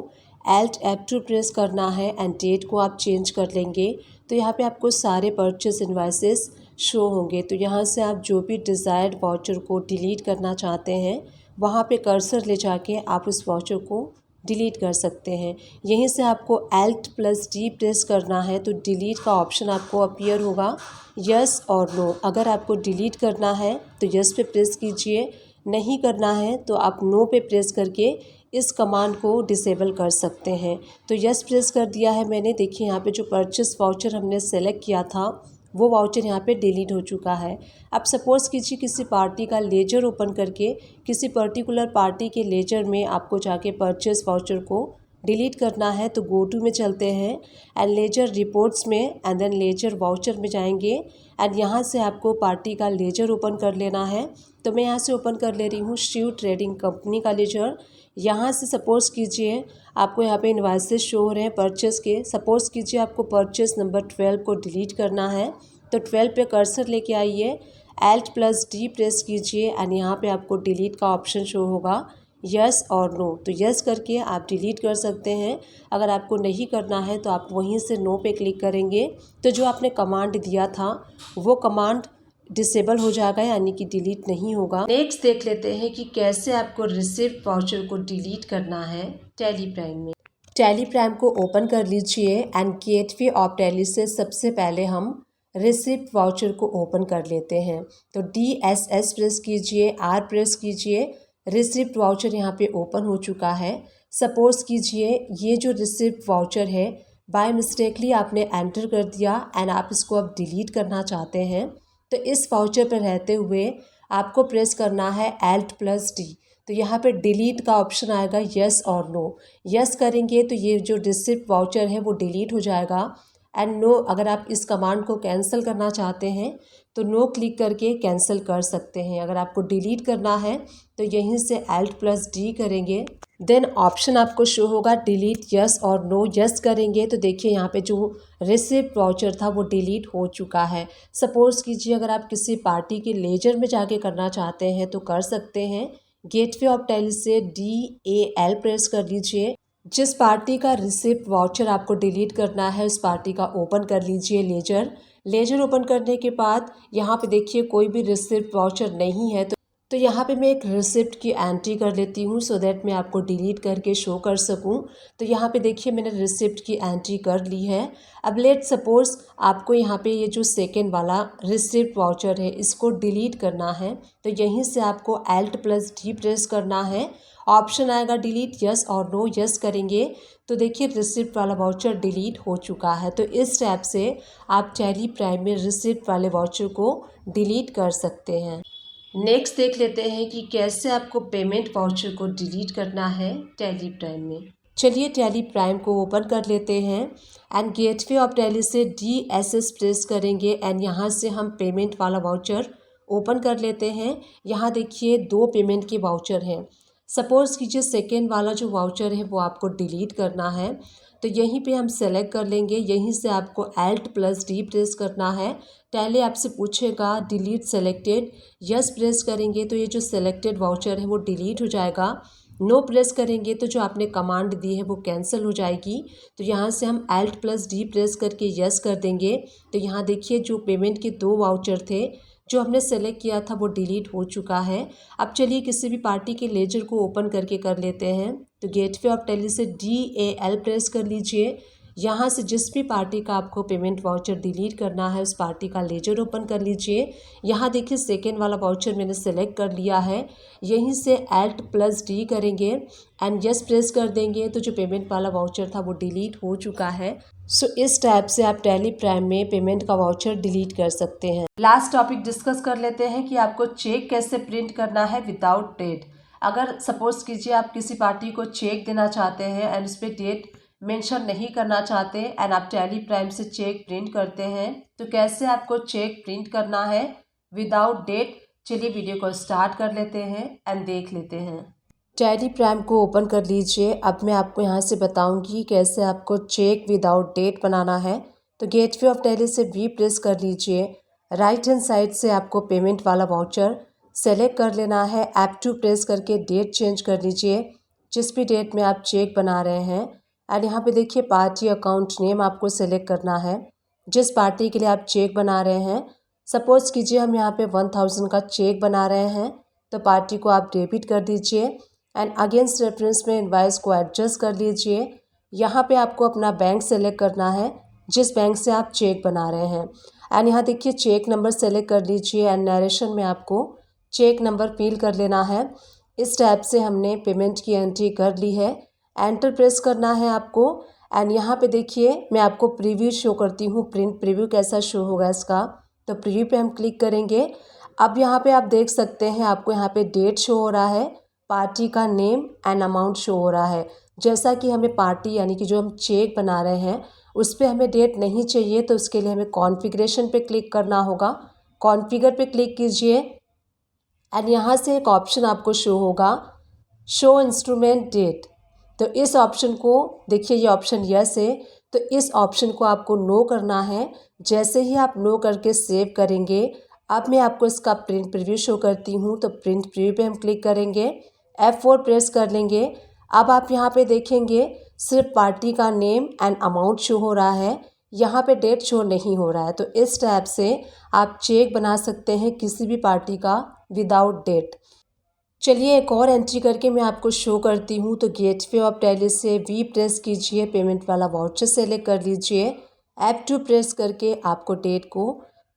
Alt F2 प्रेस करना है एंड डेट को आप चेंज कर लेंगे। तो यहाँ पे आपको सारे परचेस इनवाइसेस शो होंगे। तो यहाँ से आप जो भी डिज़ायर्ड वाउचर को डिलीट करना चाहते हैं वहाँ पे कर्सर ले जाके आप उस वाउचर को डिलीट कर सकते हैं। यहीं से आपको Alt + D प्रेस करना है तो डिलीट का ऑप्शन आपको अपीयर होगा, यस और नो। अगर आपको डिलीट करना है तो यस पे प्रेस कीजिए, नहीं करना है तो आप नो पे प्रेस करके इस कमांड को डिसेबल कर सकते हैं। तो यस प्रेस कर दिया है मैंने। देखिए यहाँ पे जो परचेस वाउचर हमने सेलेक्ट किया था वो वाउचर यहाँ पे डिलीट हो चुका है। अब सपोज़ कीजिए किसी पार्टी का लेजर ओपन करके किसी पर्टिकुलर पार्टी के लेजर में आपको जाके परचेस वाउचर को डिलीट करना है तो गो टू में चलते हैं एंड लेजर रिपोर्ट्स में एंड देन लेजर वाउचर में जाएंगे एंड यहाँ से आपको पार्टी का लेजर ओपन कर लेना है। तो मैं यहाँ से ओपन कर ले रही हूँ शिव ट्रेडिंग कंपनी का लेजर। यहाँ से सपोज़ कीजिए आपको यहाँ पे इनवाइसेस शो हो रहे हैं परचेस के। सपोज़ कीजिए आपको परचेस नंबर 12 को डिलीट करना है तो 12 पे कर्सर लेके आइए, Alt + D प्रेस कीजिए एंड यहाँ पे आपको डिलीट का ऑप्शन शो होगा, यस और नो। तो यस करके आप डिलीट कर सकते हैं। अगर आपको नहीं करना है तो आप वहीं से नो पे क्लिक करेंगे तो जो आपने कमांड दिया था वो कमांड डिसेबल हो जाएगा, यानी कि डिलीट नहीं होगा। नेक्स्ट देख लेते हैं कि कैसे आपको रिसिप्ट वाउचर को डिलीट करना है टैली प्राइम में। टैली प्राइम को ओपन कर लीजिए एंड गेटवे ऑफ टैली से सबसे पहले हम रिसिप्ट वाउचर को ओपन कर लेते हैं। तो DSS प्रेस कीजिए, R प्रेस कीजिए, रिसिप्ट वाउचर यहाँ पे ओपन हो चुका है। सपोज़ कीजिए ये जो रिसिप्ट वाउचर है बाय मिस्टेकली आपने एंटर कर दिया एंड आप इसको अब डिलीट करना चाहते हैं तो इस वाउचर पर रहते हुए आपको प्रेस करना है Alt + D। तो यहाँ पे डिलीट का ऑप्शन आएगा, यस और नो। यस करेंगे तो ये जो रिसिप्ट वाउचर है वो डिलीट हो जाएगा एंड नो अगर आप इस कमांड को कैंसिल करना चाहते हैं तो नो क्लिक करके कैंसिल कर सकते हैं। अगर आपको डिलीट करना है तो यहीं से Alt + D करेंगे, देन ऑप्शन आपको शो होगा डिलीट, यस और नो। यस करेंगे तो देखिए यहाँ पे जो रिसिप्ट वाउचर था वो डिलीट हो चुका है। सपोज़ कीजिए अगर आप किसी पार्टी के लेजर में जाके करना चाहते हैं तो कर सकते हैं। गेटवे ऑफ टैली से DAL प्रेस कर लीजिए। जिस पार्टी का रिसिप्ट वाउचर आपको डिलीट करना है उस पार्टी का ओपन कर लीजिए लेजर। लेजर ओपन करने के बाद यहाँ पे देखिए कोई भी रिसिप्ट वाउचर नहीं है तो यहाँ पे मैं एक रिसिप्ट की एंट्री कर लेती हूँ सो दैट मैं आपको डिलीट करके शो कर सकूँ। तो यहाँ पे देखिए मैंने रिसिप्ट की एंट्री कर ली है। अब लेट सपोज़ आपको यहाँ पे ये जो सेकेंड वाला रिसिप्ट वाउचर है इसको डिलीट करना है तो यहीं से आपको Alt + D प्रेस करना है। ऑप्शन आएगा डिलीट, यस और नो। यस करेंगे तो देखिए रिसिप्ट वाला वाउचर डिलीट हो चुका है। तो इस टाइप से आप टैली प्राइम में रिसिप्ट वाले वाउचर को डिलीट कर सकते हैं। नेक्स्ट देख लेते हैं कि कैसे आपको पेमेंट वाउचर को डिलीट करना है टैली प्राइम में। चलिए टैली प्राइम को ओपन कर लेते हैं एंड गेटवे ऑफ टैली से DSS प्रेस करेंगे एंड यहाँ से हम पेमेंट वाला वाउचर ओपन कर लेते हैं। यहाँ देखिए 2 पेमेंट के वाउचर हैं। सपोज़ कीजिए सेकेंड वाला जो वाउचर है वो आपको डिलीट करना है तो यहीं पे हम सेलेक्ट कर लेंगे। यहीं से आपको Alt + D प्रेस करना है। टैली आपसे पूछेगा डिलीट सेलेक्टेड, यस प्रेस करेंगे तो ये जो सेलेक्टेड वाउचर है वो डिलीट हो जाएगा। नो प्रेस करेंगे तो जो आपने कमांड दी है वो कैंसिल हो जाएगी। तो यहाँ से हम Alt + D प्रेस करके यस कर देंगे। तो यहाँ देखिए जो पेमेंट के 2 वाउचर थे जो हमने सेलेक्ट किया था वो डिलीट हो चुका है। अब चलिए किसी भी पार्टी के लेजर को ओपन करके कर लेते हैं। तो गेटवे ऑफ टैली से DAL प्रेस कर लीजिए। यहाँ से जिस भी पार्टी का आपको पेमेंट वाउचर डिलीट करना है उस पार्टी का लेजर ओपन कर लीजिए। यहाँ देखिए सेकेंड वाला वाउचर मैंने सेलेक्ट कर लिया है। यहीं से Alt+D करेंगे एंड यस प्रेस कर देंगे तो जो पेमेंट वाला वाउचर था वो डिलीट हो चुका है। सो इस टाइप से आप टैली प्राइम में पेमेंट का वाउचर डिलीट कर सकते हैं। लास्ट टॉपिक डिस्कस कर लेते हैं कि आपको चेक कैसे प्रिंट करना है विदाउट डेट। अगर सपोज कीजिए आप किसी पार्टी को चेक देना चाहते हैं एंड उस पर डेट मेंशन नहीं करना चाहते एंड आप टैली प्राइम से चेक प्रिंट करते हैं तो कैसे आपको चेक प्रिंट करना है विदाउट डेट। चलिए वीडियो को स्टार्ट कर लेते हैं एंड देख लेते हैं। टैली प्राइम को ओपन कर लीजिए। अब मैं आपको यहाँ से बताऊंगी कैसे आपको चेक विदाउट डेट बनाना है। तो गेटवे ऑफ टैली से वी प्रेस कर लीजिए। राइट हैंड साइड से आपको पेमेंट वाला वाउचर सेलेक्ट कर लेना है। F2 प्रेस करके डेट चेंज कर लीजिए जिस भी डेट में आप चेक बना रहे हैं। एंड यहाँ पे देखिए पार्टी अकाउंट नेम आपको सेलेक्ट करना है जिस पार्टी के लिए आप चेक बना रहे हैं। सपोज कीजिए हम यहाँ पे 1000 का चेक बना रहे हैं तो पार्टी को आप डेबिट कर दीजिए एंड अगेंस्ट रेफरेंस में इनवाइस को एडजस्ट कर लीजिए। यहाँ पे आपको अपना बैंक सेलेक्ट करना है जिस बैंक से आप चेक बना रहे हैं। एंड यहाँ देखिए चेक नंबर सेलेक्ट कर लीजिए एंड नरेशन में आपको चेक नंबर फिल कर लेना है। इस टाइप से हमने पेमेंट की एंट्री कर ली है। एंटर प्रेस करना है आपको एंड यहाँ पे देखिए मैं आपको प्रीव्यू शो करती हूँ। प्रिंट प्रीव्यू कैसा शो होगा इसका, तो प्रीव्यू पे हम क्लिक करेंगे। अब यहाँ पे आप देख सकते हैं आपको यहाँ पे डेट शो हो रहा है, पार्टी का नेम एंड अमाउंट शो हो रहा है। जैसा कि हमें पार्टी यानी कि जो हम चेक बना रहे हैं उस पर हमें डेट नहीं चाहिए तो उसके लिए हमें कॉन्फ़िगरेशन पे क्लिक करना होगा। कॉन्फ़िगर पे क्लिक कीजिए एंड यहाँ से एक ऑप्शन आपको शो होगा शो इंस्ट्रूमेंट डेट। तो इस ऑप्शन को देखिए, ये ऑप्शन यस है तो इस ऑप्शन को आपको नो करना है। जैसे ही आप नो करके सेव करेंगे, अब मैं आपको इसका प्रिंट प्रीव्यू शो करती हूँ। तो प्रिंट प्रीव्यू पे हम क्लिक करेंगे, F4 प्रेस कर लेंगे। अब आप यहाँ पे देखेंगे सिर्फ पार्टी का नेम एंड अमाउंट शो हो रहा है, यहाँ पे डेट शो नहीं हो रहा है। तो इस टाइप से आप चेक बना सकते हैं किसी भी पार्टी का विदाउट डेट। चलिए एक और एंट्री करके मैं आपको शो करती हूँ। तो गेटवे ऑफ टैली से वी प्रेस कीजिए, पेमेंट वाला वाउचर सेलेक्ट कर लीजिए। F2 प्रेस करके आपको डेट को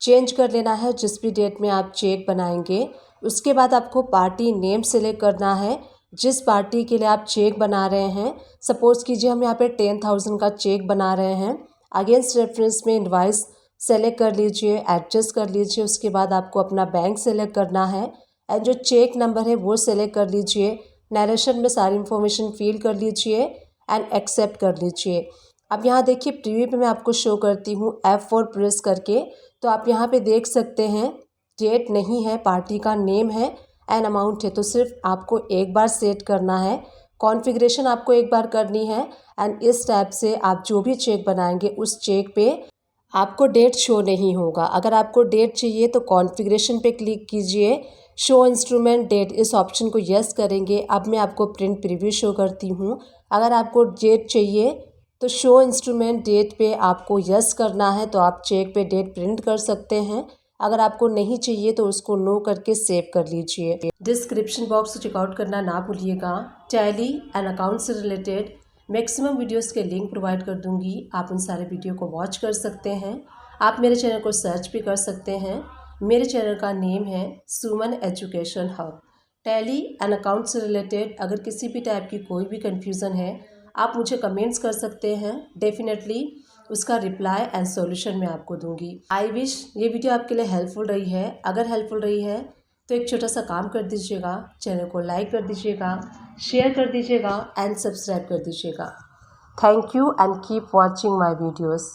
चेंज कर लेना है जिस भी डेट में आप चेक बनाएंगे। उसके बाद आपको पार्टी नेम सेलेक्ट करना है जिस पार्टी के लिए आप चेक बना रहे हैं। सपोज कीजिए हम यहाँ पे 10,000 का चेक बना रहे हैं। अगेंस्ट रेफरेंस में इनवाइस सेलेक्ट कर लीजिए, एडजस्ट कर लीजिए। उसके बाद आपको अपना बैंक सेलेक्ट करना है एंड जो चेक नंबर है वो सेलेक्ट कर लीजिए। नरेशन में सारी इन्फॉर्मेशन फिल कर लीजिए एंड एक्सेप्ट कर लीजिए। अब यहाँ देखिए प्रीव्यू पे मैं आपको शो करती हूँ F4 प्रेस करके। तो आप यहाँ पे देख सकते हैं डेट नहीं है, पार्टी का नेम है एंड अमाउंट है। तो सिर्फ आपको एक बार सेट करना है, कॉन्फ़िगरेशन आपको एक बार करनी है एंड इस टाइप से आप जो भी चेक बनाएंगे उस चेक पे आपको डेट शो नहीं होगा। अगर आपको डेट चाहिए तो कॉन्फ़िगरेशन पे क्लिक कीजिए, शो इंस्ट्रूमेंट डेट इस ऑप्शन को यस करेंगे। अब मैं आपको प्रिंट प्रीव्यू शो करती हूँ। अगर आपको डेट चाहिए तो शो इंस्ट्रूमेंट डेट पे आपको यस करना है तो आप चेक पे डेट प्रिंट कर सकते हैं। अगर आपको नहीं चाहिए तो उसको नो करके सेव कर लीजिए। डिस्क्रिप्शन बॉक्स को चेकआउट करना ना भूलिएगा। टैली एंड अकाउंट से रिलेटेड मैक्सिमम वीडियोस के लिंक प्रोवाइड कर दूंगी, आप उन सारे वीडियो को वॉच कर सकते हैं। आप मेरे चैनल को सर्च भी कर सकते हैं। मेरे चैनल का नेम है Suman education hub. Tally and account से रिलेटेड अगर किसी भी टाइप की कोई भी कन्फ्यूज़न है आप मुझे कमेंट्स कर सकते हैं। डेफिनेटली उसका रिप्लाई एंड सॉल्यूशन मैं आपको दूंगी। आई विश ये वीडियो आपके लिए हेल्पफुल रही है। अगर हेल्पफुल रही है तो एक छोटा सा काम कर दीजिएगा, चैनल को लाइक कर दीजिएगा, शेयर कर दीजिएगा एंड सब्सक्राइब कर दीजिएगा। Thank you and keep watching my videos.